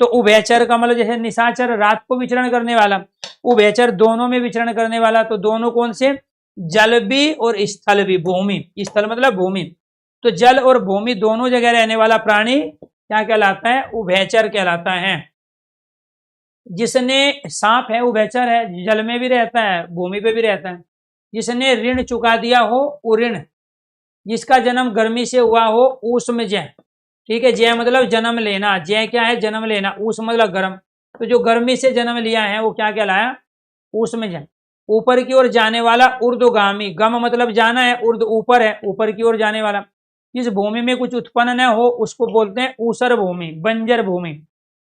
Speaker 1: तो उभयचर का मतलब जैसे निशाचर, रात को विचरण करने वाला। उभयचर दोनों में विचरण करने वाला। तो दोनों कौन से? जल भी और स्थल भी। भूमि, स्थल मतलब भूमि। तो जल और भूमि दोनों जगह रहने वाला प्राणी क्या कहलाता है? उभयचर कहलाता है। जिसने, सांप है, उभयचर है, जल में भी रहता है, भूमि पे भी रहता है। जिसने ऋण चुका दिया हो, उऋण। जिसका जन्म गर्मी से हुआ हो, ऊष्म जय। ठीक है, जय मतलब जन्म लेना। जय क्या है? जन्म लेना। ऊष्म मतलब गर्म। तो जो गर्मी से जन्म लिया है, वो क्या कहलाया? ऊष्म जय। ऊपर की ओर जाने वाला, ऊर्ध्वगामी। गम मतलब जाना है, ऊर्ध्व ऊपर है, ऊपर की ओर जाने वाला। जिस भूमि में कुछ उत्पन्न न हो उसको बोलते हैं ऊसर भूमि, बंजर भूमि।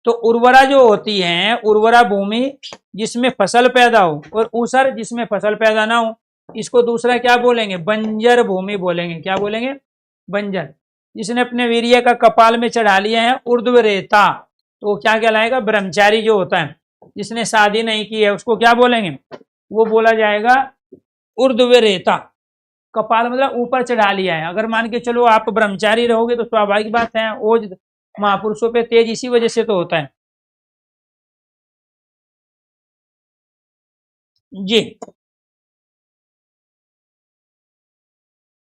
Speaker 1: तो उर्वरा जो होती है, उर्वरा भूमि जिसमें फसल पैदा हो, और ऊसर जिसमें फसल पैदा ना हो, इसको दूसरा क्या बोलेंगे? बंजर भूमि बोलेंगे। क्या बोलेंगे? बंजर। जिसने अपने वीर्य का कपाल में चढ़ा लिया है ऊर्ध्वरेता, तो वो क्या कहलाएगा? ब्रह्मचारी जो होता है, जिसने शादी नहीं की है, उसको क्या बोलेंगे? वो बोला जाएगा ऊर्ध्वरेता। कपाल मतलब ऊपर चढ़ा लिया है। अगर मान के चलो आप ब्रह्मचारी रहोगे तो स्वाभाविक बात है ओज महापुरुषों पे तेज इसी वजह से तो होता है जी।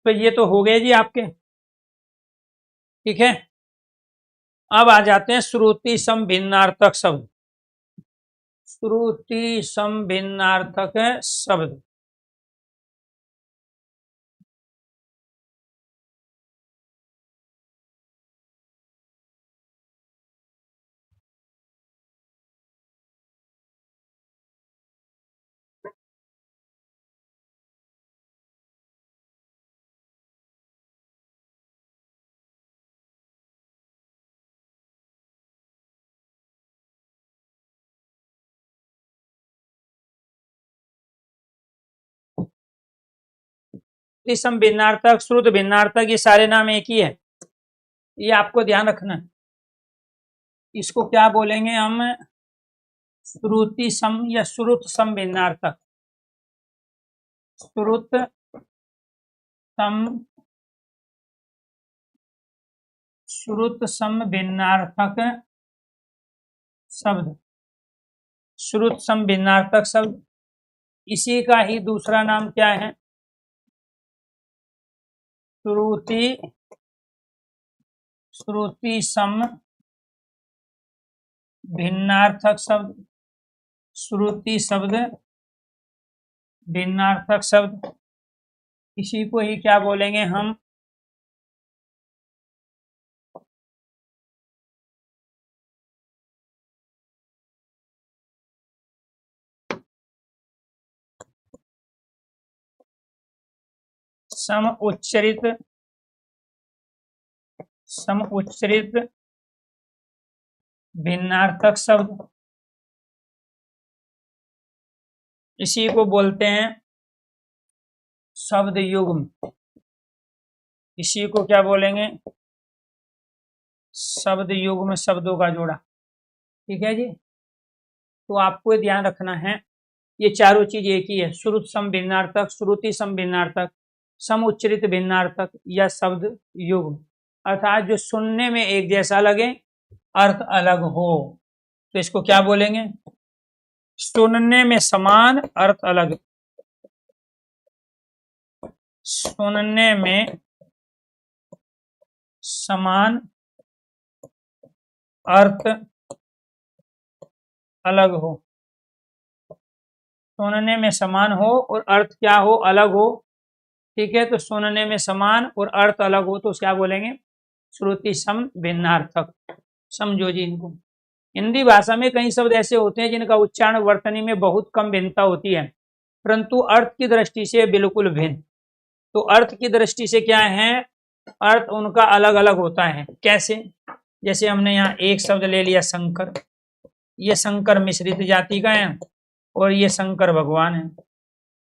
Speaker 1: तो ये तो हो गए जी आपके, ठीक है। अब आ जाते हैं श्रुति सम भिन्नार्थक शब्द। श्रुति सम भिन्नार्थक शब्द। सम भिन्नार्थक, श्रुत भिन्नार्थक, ये सारे नाम एक ही है, ये आपको ध्यान रखना है। इसको क्या बोलेंगे हम? श्रुति सम या श्रुत सम भिन्नार्थक। श्रुत सम, श्रुत सम भिन्नार्थक शब्द। श्रुत सम भिन्नार्थक शब्द, इसी का ही दूसरा नाम क्या है? श्रुति, श्रुति सम भिन्नार्थक शब्द। श्रुति शब्द भिन्नार्थक शब्द, इसी को ही क्या बोलेंगे हम? सम उच्चरित, सम उच्चरित भिन्नार्थक शब्द, इसी को बोलते हैं शब्द युग्म। इसी को क्या बोलेंगे? शब्द युग्म, शब्दों का जोड़ा, ठीक है जी। तो आपको ध्यान रखना है ये चारों चीज एक ही है। श्रुत सम भिन्नार्थक, श्रुति सम भिन्नार्थक, सम उच्चरित भिन्नार्थक या शब्द युग्म, अर्थात जो सुनने में एक जैसा लगे, अर्थ अलग हो, तो इसको क्या बोलेंगे? सुनने में समान, अर्थ अलग। सुनने में समान, अर्थ अलग हो। सुनने में समान हो और अर्थ क्या हो? अलग हो, ठीक है। तो सुनने में समान और अर्थ अलग हो तो क्या बोलेंगे? श्रुति सम भिन्नार्थक। समझो जी इनको। हिंदी भाषा में कई शब्द ऐसे होते हैं जिनका उच्चारण वर्तनी में बहुत कम भिन्नता होती है, परंतु अर्थ की दृष्टि से बिल्कुल भिन्न। तो अर्थ की दृष्टि से क्या है? अर्थ उनका अलग अलग होता है। कैसे? जैसे हमने यहाँ एक शब्द ले लिया शंकर, ये शंकर मिश्रित जाति का है और ये शंकर भगवान है।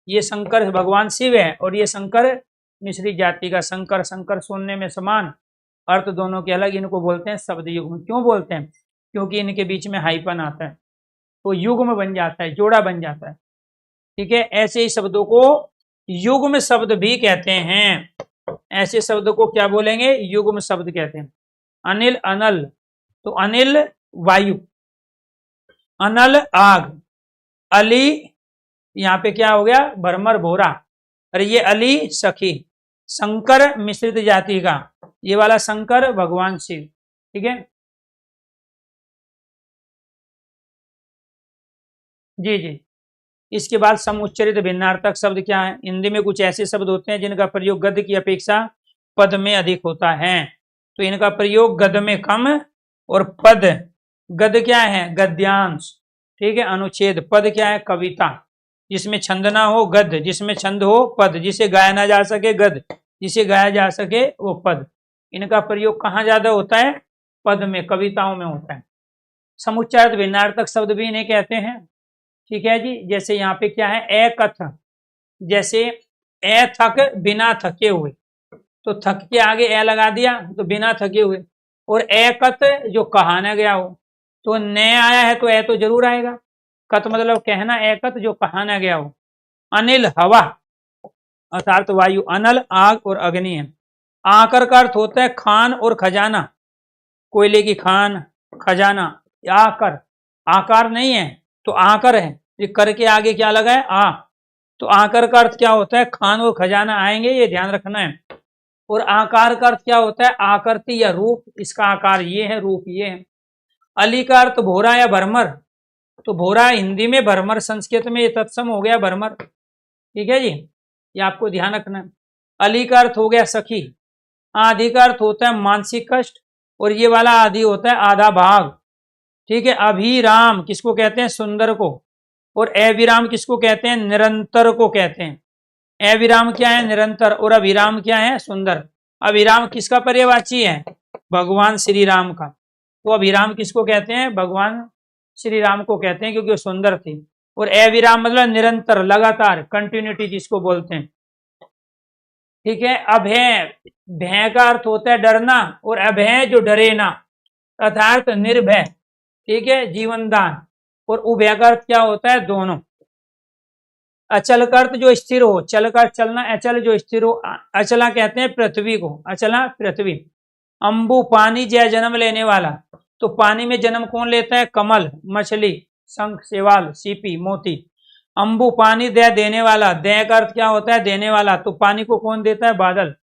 Speaker 1: ये शंकर भगवान शिव है और ये शंकर मिश्रित जाति का शंकर। शंकर सुनने में समान, अर्थ दोनों के अलग, इनको बोलते हैं शब्द युग्म। क्यों बोलते हैं? क्योंकि इनके बीच में हाइपन आता है, तो युग्म बन जाता है, जोड़ा बन जाता है, ठीक है। ऐसे ही शब्दों को युग्म शब्द भी कहते हैं। ऐसे शब्द को क्या बोलेंगे? युग्म शब्द कहते हैं। अनिल, अनल, तो अनिल वायु, अनल आग, अली यहाँ पे क्या हो गया? भरमर भोरा, अरे ये अली सखी। शंकर मिश्रित जाति का, ये वाला शंकर भगवान शिव, ठीक है जी जी। इसके बाद समुच्चरित भिन्नार्थक शब्द क्या है? हिंदी में कुछ ऐसे शब्द होते हैं जिनका प्रयोग गद्य की अपेक्षा पद में अधिक होता है, तो इनका प्रयोग गद्य में कम और पद, गद्य क्या है? गद्यांश, ठीक है। अनुच्छेद, पद क्या है? कविता, जिसमें छंद ना हो गद्य, जिसमें छंद हो पद, जिसे गाया ना जा सके गद्य, जिसे गाया जा सके वो पद। इनका प्रयोग कहाँ ज्यादा होता है? पद में, कविताओं में होता है। समुच्चारित भिन्नार्थक शब्द भी इन्हें कहते हैं। ठीक है जी, जैसे यहाँ पे क्या है, एकथ, जैसे ए थक बिना थके हुए, तो थक के आगे ए लगा दिया तो बिना थके हुए। और एकत जो कहाना गया हो, तो न आया है तो ए तो जरूर आएगा। कत मतलब कहना, एकत जो कहाना गया हो। अनिल हवा अर्थात वायु, अनल आग और अग्नि है। आकर का अर्थ होता है खान और खजाना, कोयले की खान, खजाना। आकर, आकार नहीं है तो आकर है, ये कर के आगे क्या लगा है? आ। तो आकर का अर्थ क्या होता है? खान और खजाना आएंगे, ये ध्यान रखना है। और आकार का अर्थ क्या होता है? आकृति या रूप, इसका आकार ये है, रूप ये है। अली का अर्थ भोरा या भरमर, तो भोरा हिंदी में, भरमर संस्कृत में, ये तत्सम हो गया भरमर। ठीक है जी, ये आपको ध्यान रखना है। अली का अर्थ हो गया सखी। आदि का अर्थ होता है मानसिक कष्ट, और ये वाला आदि होता है आधा भाग। ठीक है, अभिराम किसको कहते हैं? सुंदर को। और अविराम किसको कहते हैं? निरंतर को कहते हैं। अविराम क्या है? निरंतर। और अभिराम क्या है? सुंदर। अभिराम किसका पर्यायवाची है? भगवान श्री राम का। तो अभिराम किसको कहते हैं? भगवान श्री राम को कहते हैं, क्योंकि वो सुंदर थे। और अविराम मतलब निरंतर, लगातार, कंटिन्यूटी जिसको बोलते हैं। ठीक है, अभय, भय का अर्थ होता है डरना, और अभय जो डरे ना, अर्थात निर्भय। ठीक है, जीवन दान। और उभय का अर्थ क्या होता है? दोनों। अचल का अर्थ जो स्थिर हो, चल का चलना, अचल जो स्थिर हो। अचला कहते हैं पृथ्वी को, अचला पृथ्वी। अंबु पानी जय जन्म लेने वाला, तो पानी में जन्म कौन लेता है? कमल, मछली, शंख, शैवाल, सीपी, मोती। अंबु पानी दे देने वाला, दे का अर्थ क्या होता है? देने वाला, तो पानी को कौन देता है? बादल।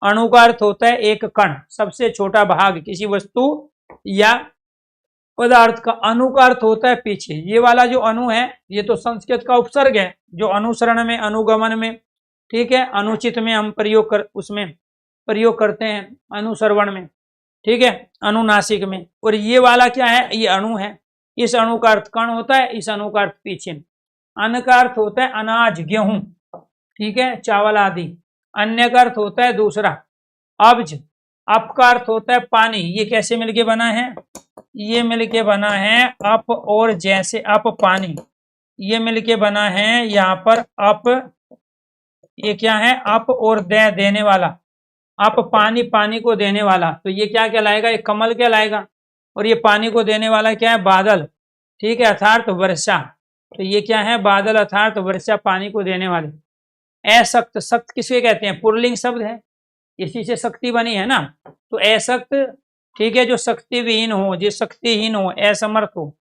Speaker 1: अणु का अर्थ होता है एक कण, सबसे छोटा भाग किसी वस्तु या पदार्थ का। अनु का अर्थ होता है पीछे। ये वाला जो अनु है, ये तो संस्कृत का उपसर्ग है, जो अनुसरण में, अनुगमन में, ठीक है, अनुचित में हम उसमें प्रयोग करते हैं, अनुसरवण में। ठीक है, अनुनासिक में। और ये वाला क्या है? ये अणु है। इस अणु का अर्थ कण होता है, इस अणु का अर्थ पीछे। अन्न का अर्थ होता है अनाज, गेहूं, ठीक है, चावल आदि। अन्य का अर्थ होता है दूसरा। अब्ज, अप का अर्थ होता है पानी। ये कैसे मिलके बना है? ये मिलके बना है अप और जैसे, अप पानी, ये मिलके बना है यहाँ पर अप। ये क्या है? अप और दे, देने वाला। अप पानी, पानी को देने वाला, तो ये क्या कहलाएगा? ये कमल कहलाएगा। और ये पानी को देने वाला क्या है? बादल। ठीक है, अर्थात वर्षा। तो ये क्या है? बादल अर्थात वर्षा, पानी को देने वाले। असक्त, सक्त किसके कहते हैं? पुल्लिंग शब्द है, इसी से शक्ति बनी है ना। तो असक्त, ठीक है, जो शक्ति विहीन हो, जो शक्तिहीन हो, असमर्थ हो।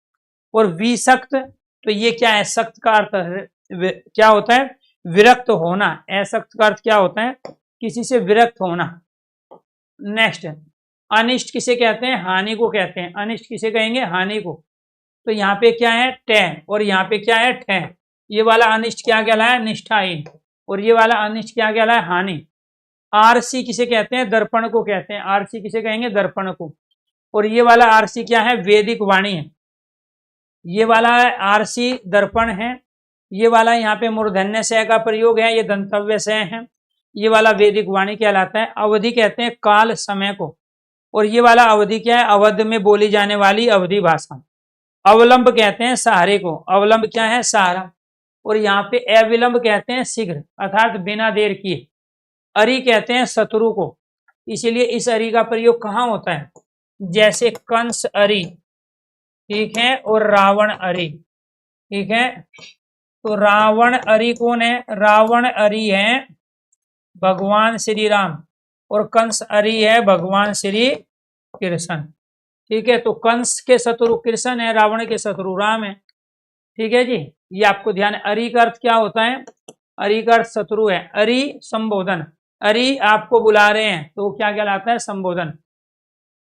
Speaker 1: और विसक्त, तो ये क्या है? सक्त का अर्थ क्या होता है? विरक्त होना। असक्त का अर्थ क्या होता है? किसी से विरक्त होना। नेक्स्ट, अनिष्ट किसे कहते हैं? हानि को कहते हैं। अनिष्ट किसे कहेंगे? हानि को। तो यहाँ पे क्या है? टे, और यहाँ पे क्या है? ठे। ये वाला अनिष्ट क्या कहलाया? निष्ठाहीन। और ये वाला अनिष्ट क्या कहलाया? हानि। आरसी किसे कहते हैं? दर्पण को कहते हैं। आरसी किसे कहेंगे? दर्पण को। और ये वाला आरसी क्या है? वैदिक वाणी है। ये वाला आरसी दर्पण है। ये वाला यहाँ पे मूर्धन्य स का प्रयोग है, ये दंतव्य स है। ये वाला वैदिक वाणी कहलाता है। अवधि कहते हैं काल, समय को। और ये वाला अवधि क्या है? अवध में बोली जाने वाली अवधि भाषा। अवलंब कहते हैं सहारे को। अवलंब क्या है? सहारा। और यहाँ पे अविलंब कहते हैं शीघ्र, अर्थात बिना देर किए। अरि कहते हैं शत्रु को। इसीलिए इस अरि का प्रयोग कहाँ होता है? जैसे कंस अरि, ठीक है, और रावण अरि। ठीक है, तो रावण अरि कौन है? रावण अरि है भगवान श्री राम, और कंस अरि है भगवान श्री कृष्ण। ठीक है, तो कंस के शत्रु कृष्ण है, रावण के शत्रु राम है। ठीक है जी, ये आपको ध्यान है। अरि का अर्थ क्या होता है? अरि का अर्थ शत्रु है। अरि संबोधन, अरि आपको बुला रहे हैं तो क्या कहलाता है? संबोधन।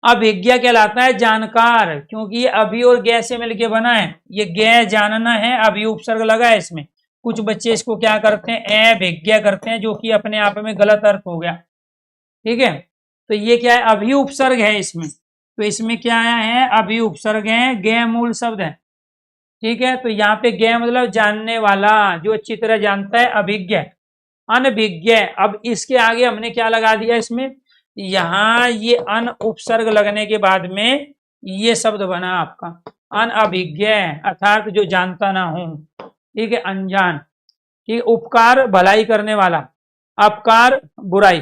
Speaker 1: अभिज्ञा कहलाता है जानकार, क्योंकि ये अभि और गे से मिलके बना है। ये गे जानना है, अभि उपसर्ग लगा है इसमें। कुछ बच्चे इसको क्या करते हैं? अभिज्ञा करते हैं, जो कि अपने आप में गलत अर्थ हो गया। ठीक है, तो ये क्या है? अभि उपसर्ग है इसमें। तो इसमें क्या आया है? अभि उपसर्ग है, गे मूल शब्द है। ठीक है, तो यहाँ पे गे मतलब जानने वाला, जो अच्छी तरह जानता है, अभिज्ञ। अनभिज्ञ। अब इसके आगे हमने क्या लगा दिया इसमें, यहाँ ये अन उपसर्ग लगने के बाद में ये शब्द बना आपका अनभिज्ञ, अर्थात जो जानता ना हो, ठीक है, अनजान। ठीक, उपकार भलाई करने वाला, अपकार बुराई।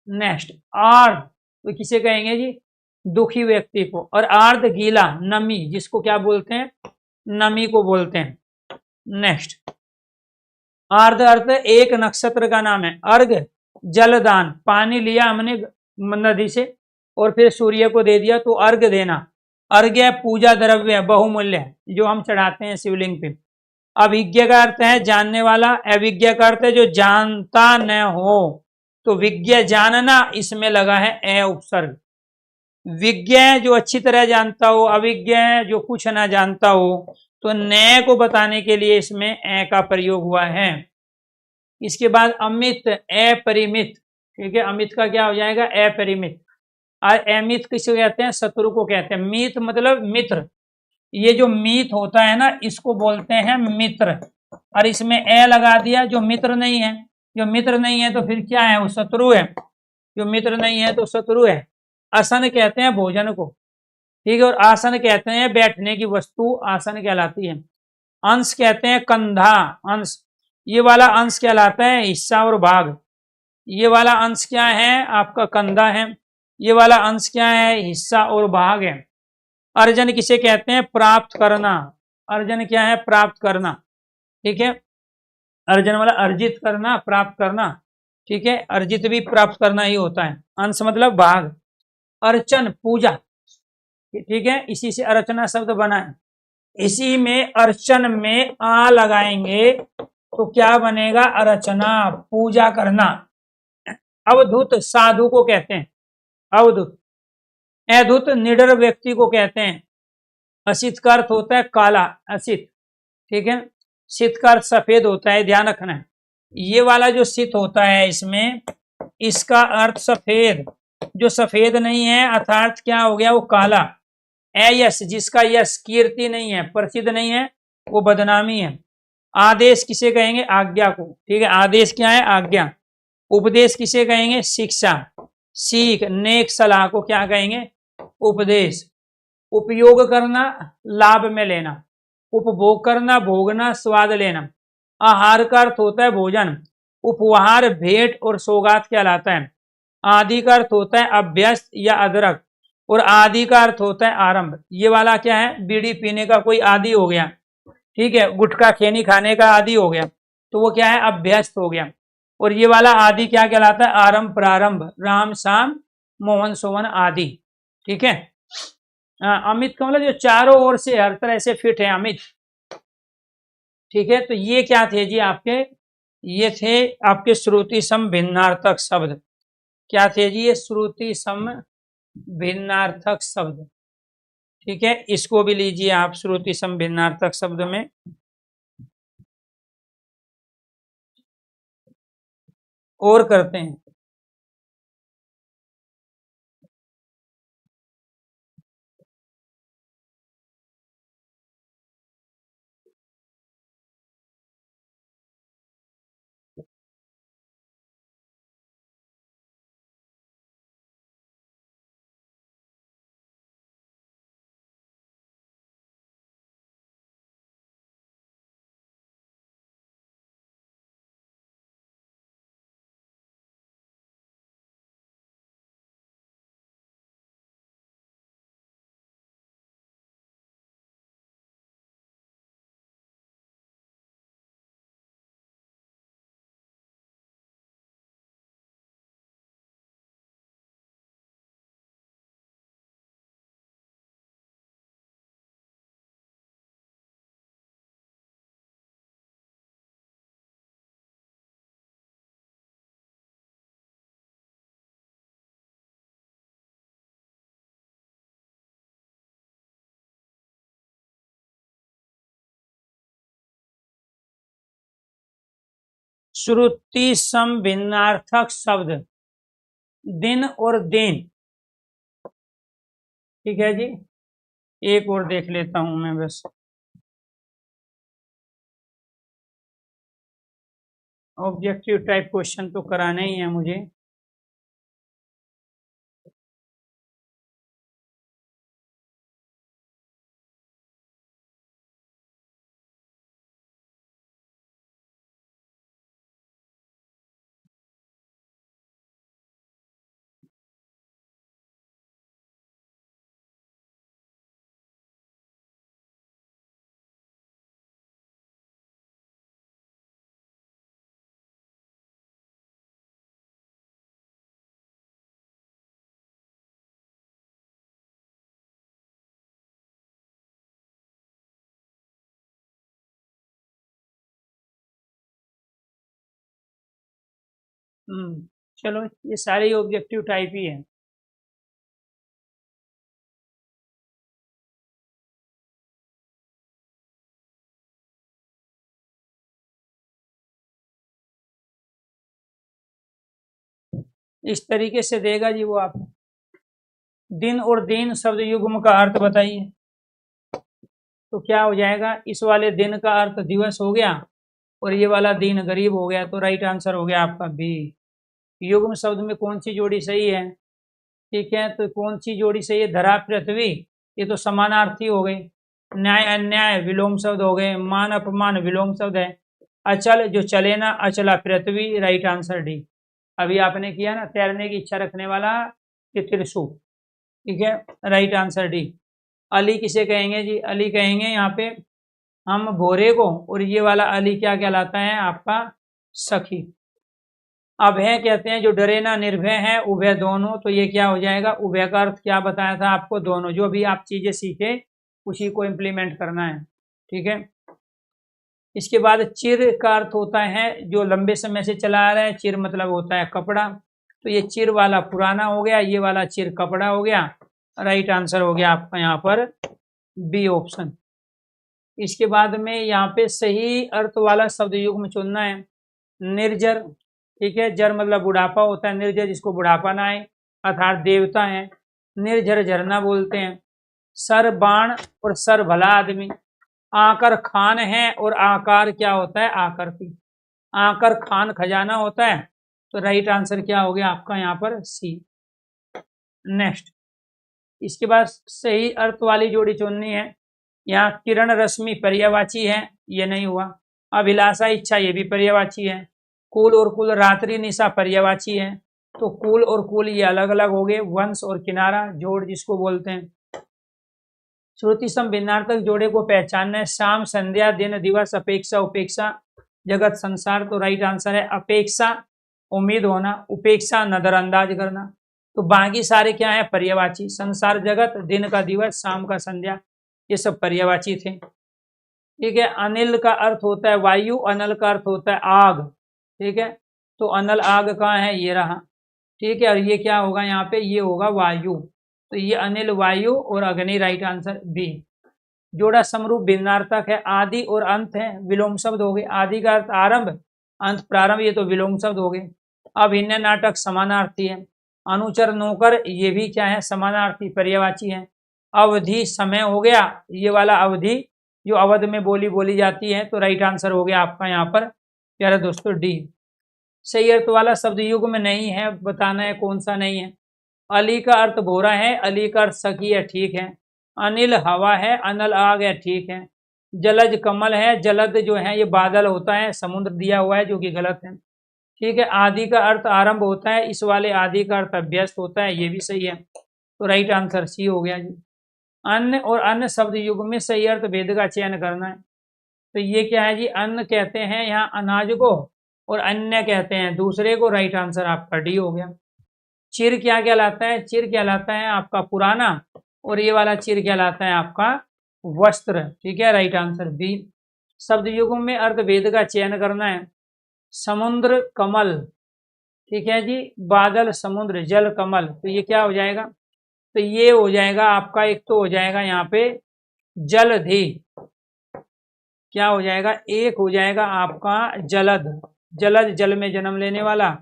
Speaker 1: नेक्स्ट आर्ध, तो किसे कहेंगे जी, दुखी व्यक्ति को। और आर्ध गीला, नमी, जिसको क्या बोलते हैं, नमी को बोलते हैं। नेक्स्ट आर्ध अर्थ एक नक्षत्र का नाम है। अर्घ जलदान, पानी लिया हमने नदी से और फिर सूर्य को दे दिया तो अर्घ देना। अर्घ्य पूजा द्रव्य बहुमूल्य, जो हम चढ़ाते हैं शिवलिंग पे। अभिज्ञ का अर्थ है जानने वाला, अविज्ञ का अर्थ है जो जानता न हो, तो विज्ञ जानना, इसमें लगा है ए उपसर्ग। विज्ञ जो अच्छी तरह जानता हो, अविज्ञ जो कुछ ना जानता हो, तो न को बताने के लिए इसमें ए का प्रयोग हुआ है। इसके बाद अमित, अपरिमित, ठीक है, अमित का क्या हो जाएगा, अपरिमित। अमित किसे कहते हैं, शत्रु को कहते हैं। मित मतलब मित्र, ये जो मीत होता है ना, इसको बोलते हैं मित्र। और इसमें ए लगा दिया, जो मित्र नहीं है, जो मित्र नहीं है तो फिर क्या है, वो शत्रु है। जो मित्र नहीं है तो शत्रु है। आसन कहते हैं भोजन को, ठीक है, और आसन कहते हैं बैठने की वस्तु, आसन कहलाती है। अंश कहते हैं कंधा, अंश, ये वाला अंश कहलाता है हिस्सा और भाग। ये वाला अंश क्या है, आपका कंधा है। ये वाला अंश क्या है, हिस्सा और भाग है। अर्जन किसे कहते हैं, प्राप्त करना। अर्जन क्या है, प्राप्त करना, ठीक है। अर्जन वाला अर्जित करना, प्राप्त करना, ठीक है। अर्जित भी प्राप्त करना ही होता है। अंश मतलब भाग। अर्चन पूजा, ठीक है, इसी से अर्चना शब्द बना है। इसी में अर्चन में आ लगाएंगे तो क्या बनेगा, अर्चना, पूजा करना। अवधूत साधु को कहते हैं, अवधूत। अधूत निडर व्यक्ति को कहते हैं। असित का अर्थ होता है काला, असित, ठीक है। सित का अर्थ सफेद होता है, ध्यान रखना है। ये वाला जो सित होता है इसमें, इसका अर्थ सफेद, जो सफेद नहीं है अर्थात क्या हो गया, वो काला। यश, जिसका यश कीर्ति नहीं है, प्रसिद्ध नहीं है, वो बदनामी है। आदेश किसे कहेंगे, आज्ञा को, ठीक है। आदेश क्या है, आज्ञा। उपदेश किसे कहेंगे, शिक्षा, सीख। नेक सलाह को क्या कहेंगे, उपदेश। उपयोग करना, लाभ में लेना। उपभोग करना, भोगना, स्वाद लेना। आहार का अर्थ होता है भोजन। उपहार भेंट और सौगात कहलाता है। आदि का अर्थ होता है अभ्यस्त या अदरक, और आदि का अर्थ होता है आरंभ। ये वाला क्या है, बीड़ी पीने का कोई आदि हो गया, ठीक है, गुटखा खैनी खाने का आदि हो गया, तो वो क्या है, अभ्यस्त हो गया। और ये वाला आदि क्या कहलाता है, आरंभ, प्रारंभ। राम शाम मोहन सोवन आदि, ठीक है। अमित का मतलब जो चारों ओर से हर तरह से फिट है, अमित, ठीक है। तो ये क्या थे जी आपके, ये थे आपके श्रुति सम भिन्नार्थक शब्द। क्या थे जी, ये श्रुति सम भिन्नार्थक शब्द, ठीक है। इसको भी लीजिए आप श्रुति सम भिन्नार्थक शब्द में। और करते हैं, श्रुति सम भिन्नार्थक शब्द, दिन और दिन, ठीक है जी। एक और देख लेता हूं मैं बस। ऑब्जेक्टिव टाइप क्वेश्चन तो कराना ही है मुझे। चलो ये सारे ऑब्जेक्टिव टाइप ही है। इस तरीके से देगा जी वो आप। दिन और दीन शब्द युग्म का अर्थ बताइए। तो क्या हो जाएगा, इस वाले दिन का अर्थ दिवस हो गया और ये वाला दिन गरीब हो गया, तो राइट आंसर हो गया आपका बी। युग्म शब्द में कौन सी जोड़ी सही है? ठीक है, तो कौन सी जोड़ी सही है? धरा पृथ्वी, ये तो समानार्थी हो गई। न्याय अन्याय विलोम शब्द हो गए। मान अपमान विलोम शब्द है। अचल जो चले ना, अचला पृथ्वी, राइट आंसर डी। अभी आपने किया ना, तैरने की इच्छा रखने वाला तितरसु, ठीक है, राइट आंसर डी। अली किसे कहेंगे जी? अली कहेंगे यहाँ पे हम भोरे को, और ये वाला अली क्या कहलाता है आपका? सखी। अभय कहते हैं जो डरे ना, निर्भय है, उभय दोनों, तो ये क्या हो जाएगा? उभय का अर्थ क्या बताया था आपको? दोनों। जो भी आप चीजें सीखे उसी को इम्प्लीमेंट करना है, ठीक है। इसके बाद चिर का अर्थ होता है जो लंबे समय से चला आ रहा है। चिर मतलब होता है कपड़ा, तो ये चिर वाला पुराना हो गया, ये वाला चिर कपड़ा हो गया। राइट आंसर हो गया आपका यहाँ पर बी ऑप्शन। इसके बाद में यहाँ पे सही अर्थ वाला शब्द युग्म चुनना है। निर्जर, ठीक है, जर मतलब बुढ़ापा होता है, निर्जर जिसको बुढ़ापा ना आए, अर्थात देवता है। निर्जर झरना बोलते हैं। सर बाण और सर भला आदमी। आकर खान है और आकार क्या होता है? आकृति। आकर खान खजाना होता है, तो राइट आंसर क्या हो गया आपका यहाँ पर? सी। नेक्स्ट, इसके बाद सही अर्थ वाली जोड़ी चुननी है। यहाँ किरण रश्मि पर्यायवाची है, ये नहीं हुआ। अभिलाषा इच्छा, ये भी पर्यायवाची है। कुल और कुल रात्रि निशा पर्यायवाची है, तो कुल और कुल ये अलग अलग हो गए। वंश और किनारा जोड़ जिसको बोलते हैं। श्रुति सम भिन्नार्थक जोड़े को पहचानना है। शाम संध्या दिन दिवस अपेक्षा उपेक्षा जगत संसार, तो राइट आंसर है अपेक्षा उम्मीद होना, उपेक्षा नजरअंदाज करना। तो बाकी सारे क्या है? पर्यायवाची। संसार जगत, दिन का दिवस, शाम का संध्या, ये सब पर्यायवाची थे, ठीक है। अनिल का अर्थ होता है वायु, अनल का अर्थ होता है आग, ठीक है। तो अनल आग कहाँ है? ये रहा, ठीक है। और ये क्या होगा यहाँ पे? ये होगा वायु, तो ये अनिल वायु और अग्नि, राइट आंसर बी। जोड़ा समरूप भिन्नार्थक है। आदि और अंत है, विलोम शब्द हो गए। आदि का अर्थ आरंभ, अंत प्रारंभ, ये तो विलोम शब्द हो गए। अभिनय नाटक समानार्थी है। अनुचर नौकर, ये भी क्या है? समानार्थी, पर्यायवाची है। अवधि समय हो गया, ये वाला अवधि जो अवध में बोली जाती है, तो राइट आंसर हो गया आपका यहाँ पर प्यारे दोस्तों डी। सही अर्थ वाला शब्द युग में नहीं है, बताना है कौन सा नहीं है। अली का अर्थ भोरा है, अली का अर्थ सखी है, ठीक है। अनिल हवा है, अनल आग है, ठीक है। जलज कमल है, जलद जो है ये बादल होता है, समुद्र दिया हुआ है, जो कि गलत है, ठीक है। आदि का अर्थ आरंभ होता है, इस वाले आदि का अर्थ अभ्यस्त होता है, ये भी सही है, तो राइट आंसर सी हो गया जी। अन्न और अन्य शब्द युग में सही अर्थ भेद का चयन करना है। तो ये क्या है जी? अन्न कहते हैं यहाँ अनाज को, और अन्य कहते हैं दूसरे को, राइट आंसर आपका डी हो गया। चिर क्या कहलाता है? चिर कहलाता है आपका पुराना, और ये वाला चिर कहलाता है आपका वस्त्र, ठीक है, राइट आंसर बी। शब्द युग में अर्थ भेद का चयन करना है। समुद्र कमल, ठीक है जी, बादल समुद्र जल कमल, तो ये क्या हो जाएगा? तो ये हो जाएगा आपका, एक तो हो जाएगा यहाँ पे जलधि, क्या हो जाएगा? एक हो जाएगा आपका जलद, जलद जल में जन्म लेने वाला,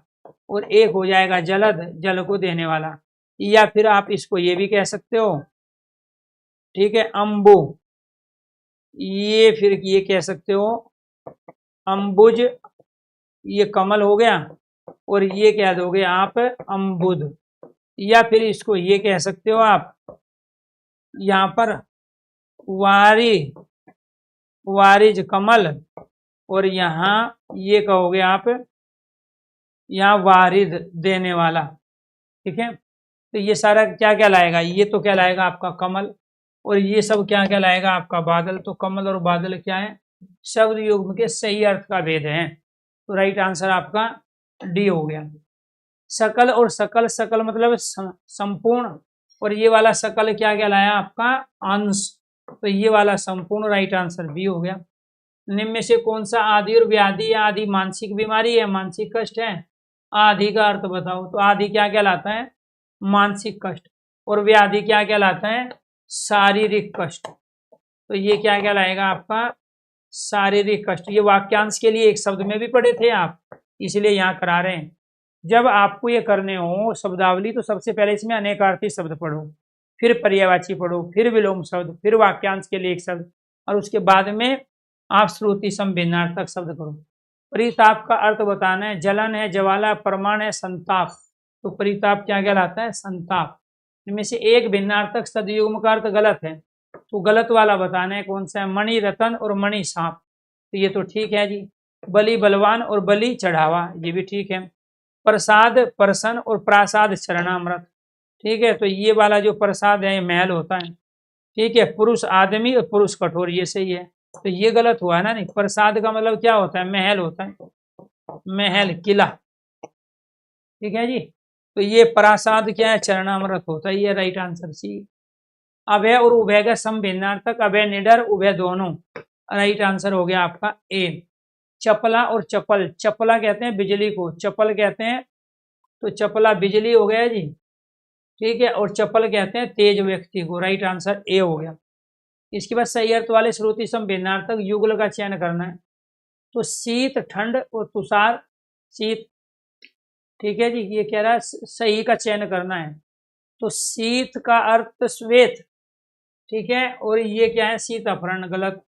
Speaker 1: और एक हो जाएगा जलद जल को देने वाला। या फिर आप इसको ये भी कह सकते हो, ठीक है, अम्बु, ये फिर ये कह सकते हो अम्बुज ये कमल हो गया, और ये कह दोगे आप अम्बुद, या फिर इसको ये कह सकते हो आप यहाँ पर वारिज कमल, और यहाँ ये कहोगे आप यहाँ वारिद देने वाला। ठीक है, तो ये सारा क्या कहलाएगा, ये तो कहलाएगा आपका कमल, और ये सब क्या कहलाएगा आपका बादल। तो कमल और बादल क्या है, शब्द युग्म के सही अर्थ का भेद है। तो राइट आंसर आपका डी हो गया। सकल और सकल, सकल मतलब संपूर्ण, और ये वाला सकल क्या कहलाया आपका अंश, तो ये वाला संपूर्ण, राइट आंसर बी हो गया। निम्न में से कौन सा आदि और व्याधि या आदि मानसिक बीमारी है, मानसिक कष्ट है, आदि का अर्थ बताओ। तो आदि क्या कहलाता है, मानसिक कष्ट, और व्याधि क्या कहलाता है, शारीरिक कष्ट। तो ये क्या कहलाएगा आपका शारीरिक कष्ट। ये वाक्यांश के लिए एक शब्द में भी पढ़े थे आप, इसलिए यहाँ करा रहे हैं। जब आपको ये करने हो शब्दावली, तो सबसे पहले इसमें अनेकार्थी शब्द पढ़ो, फिर पर्यायवाची पढ़ो, फिर विलोम शब्द, फिर वाक्यांश के लिए एक शब्द, और उसके बाद में आप श्रुति सम भिन्नार्थक शब्द करो। परिताप का अर्थ बताना है, जलन है, ज्वाला, परमाण है, संताप। तो परिताप क्या कहलाता है, संताप। इनमें से एक भिन्नार्थक सदयुग्म का अर्थ गलत है, तो गलत वाला बताना है कौन सा है, मणि रतन और मणि सांप। तो ये तो ठीक है जी। बलि बलवान और बलि चढ़ावा, ये भी ठीक है। प्रसाद प्रसन्न और प्रासाद चरणामृत, ठीक है। तो ये वाला जो प्रसाद है महल होता है, ठीक है। पुरुष आदमी और पुरुष कठोर, ये सही है। तो ये गलत हुआ है ना, नहीं। प्रसाद का मतलब क्या होता है, महल होता है, महल किला, ठीक है जी। तो ये प्रासाद क्या है, चरणामृत होता है, ये राइट आंसर सी। अभय और उभय का सम भिन्नार्थक, अभय निडर, उभय दोनों, राइट आंसर हो गया आपका ए। चपला और चपल, चपला कहते हैं बिजली को, चपल कहते हैं, तो चपला बिजली हो गया जी, ठीक है। और चपल कहते हैं तेज व्यक्ति को, राइट आंसर ए हो गया। इसके बाद सही अर्थ वाले श्रुति सम भिन्नार्थक युगल का चयन करना है। तो शीत ठंड और तुषार शीत, ठीक है जी। ये कह रहा है सही का चयन करना है। तो शीत का अर्थ श्वेत, ठीक है, और ये क्या है, शीत अपहरण, गलत।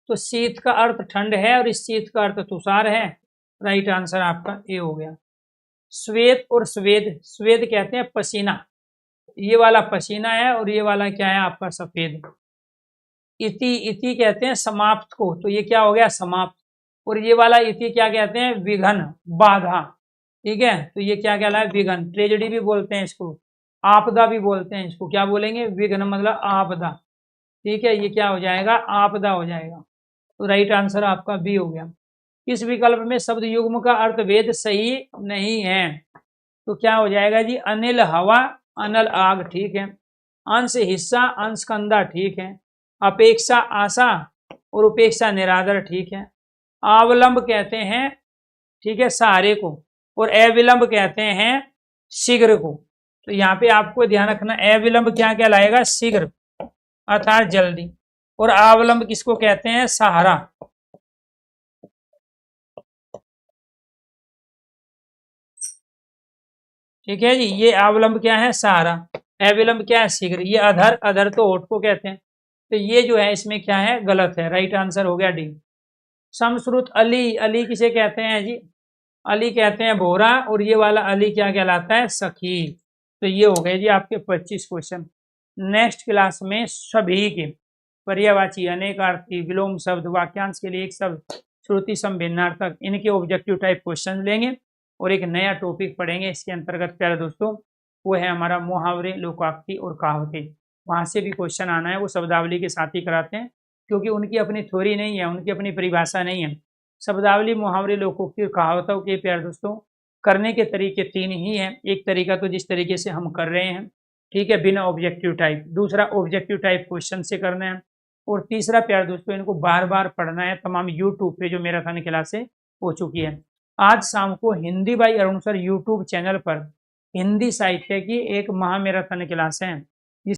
Speaker 1: तो शीत का अर्थ ठंड है और इस शीत का अर्थ तुषार है, राइट आंसर आपका ए हो गया। श्वेत और स्वेद, स्वेद कहते हैं पसीना, ये वाला पसीना है, और ये वाला क्या है आपका सफेद। इति, इति कहते हैं समाप्त को, तो ये क्या हो गया समाप्त। और ये वाला इति क्या कहते हैं, विघन, बाधा, ठीक है। तो ये क्या कहला है, विघन। ट्रेजेडी भी बोलते हैं इसको, आपदा भी बोलते हैं इसको, क्या बोलेंगे, विघ्न मतलब आपदा, ठीक है। ये क्या हो जाएगा, आपदा हो जाएगा। तो राइट आंसर आपका बी हो गया। इस विकल्प में शब्द युग्म का अर्थ भेद सही नहीं है, तो क्या हो जाएगा जी, अनिल हवा, अनल आग, ठीक है। अंश हिस्सा, अंश कंधा, ठीक है। अपेक्षा आशा और उपेक्षा निरादर, ठीक है। अवलंब कहते हैं, ठीक है, सहारे को, और अविलंब कहते हैं शीघ्र को। तो यहाँ पे आपको ध्यान रखना, अविलंब क्या कहलाएगा, शीघ्र अर्थात जल्दी, और अवलंब किसको कहते हैं, सहारा। ठीक है जी, ये अवलंब क्या है, सहारा। अविलंब क्या है, शीघ्र। ये अधर, अधर तो होठ को कहते हैं। तो ये जो है इसमें क्या है, गलत है, राइट आंसर हो गया डी। समश्रुत अली, अली किसे कहते हैं जी, अली कहते हैं भोरा, और ये वाला अली क्या कहलाता है, सखी। तो ये हो गए जी आपके 25 क्वेश्चन। नेक्स्ट क्लास में सभी के पर्यायवाची, अनेकार्थी, विलोम शब्द, वाक्यांश के लिए एक शब्द, श्रुति सम भिन्नार्थक, इनके ऑब्जेक्टिव टाइप क्वेश्चन लेंगे, और एक नया टॉपिक पढ़ेंगे इसके अंतर्गत प्यारे दोस्तों, वो है हमारा मुहावरे, लोकाक्ति और कहावतें। वहाँ से भी क्वेश्चन आना है, वो शब्दावली के साथ ही कराते हैं, क्योंकि उनकी अपनी थ्योरी नहीं है, उनकी अपनी परिभाषा नहीं है। शब्दावली, मुहावरे, लोकोक्ति और कहावतों के प्यारे दोस्तों करने के तरीके 3 ही हैं। एक तरीका तो जिस तरीके से हम कर रहे हैं, ठीक है, बिना ऑब्जेक्टिव टाइप। दूसरा ऑब्जेक्टिव टाइप क्वेश्चन से करना है, और तीसरा प्यारे दोस्तों इनको बार बार पढ़ना है। तमाम यूट्यूब पे जो मैराथन क्लासें हो चुकी है। आज शाम को Hindi by Arun sir YouTube channel पर हिंदी साहित्य की एक महामैराथन क्लास है,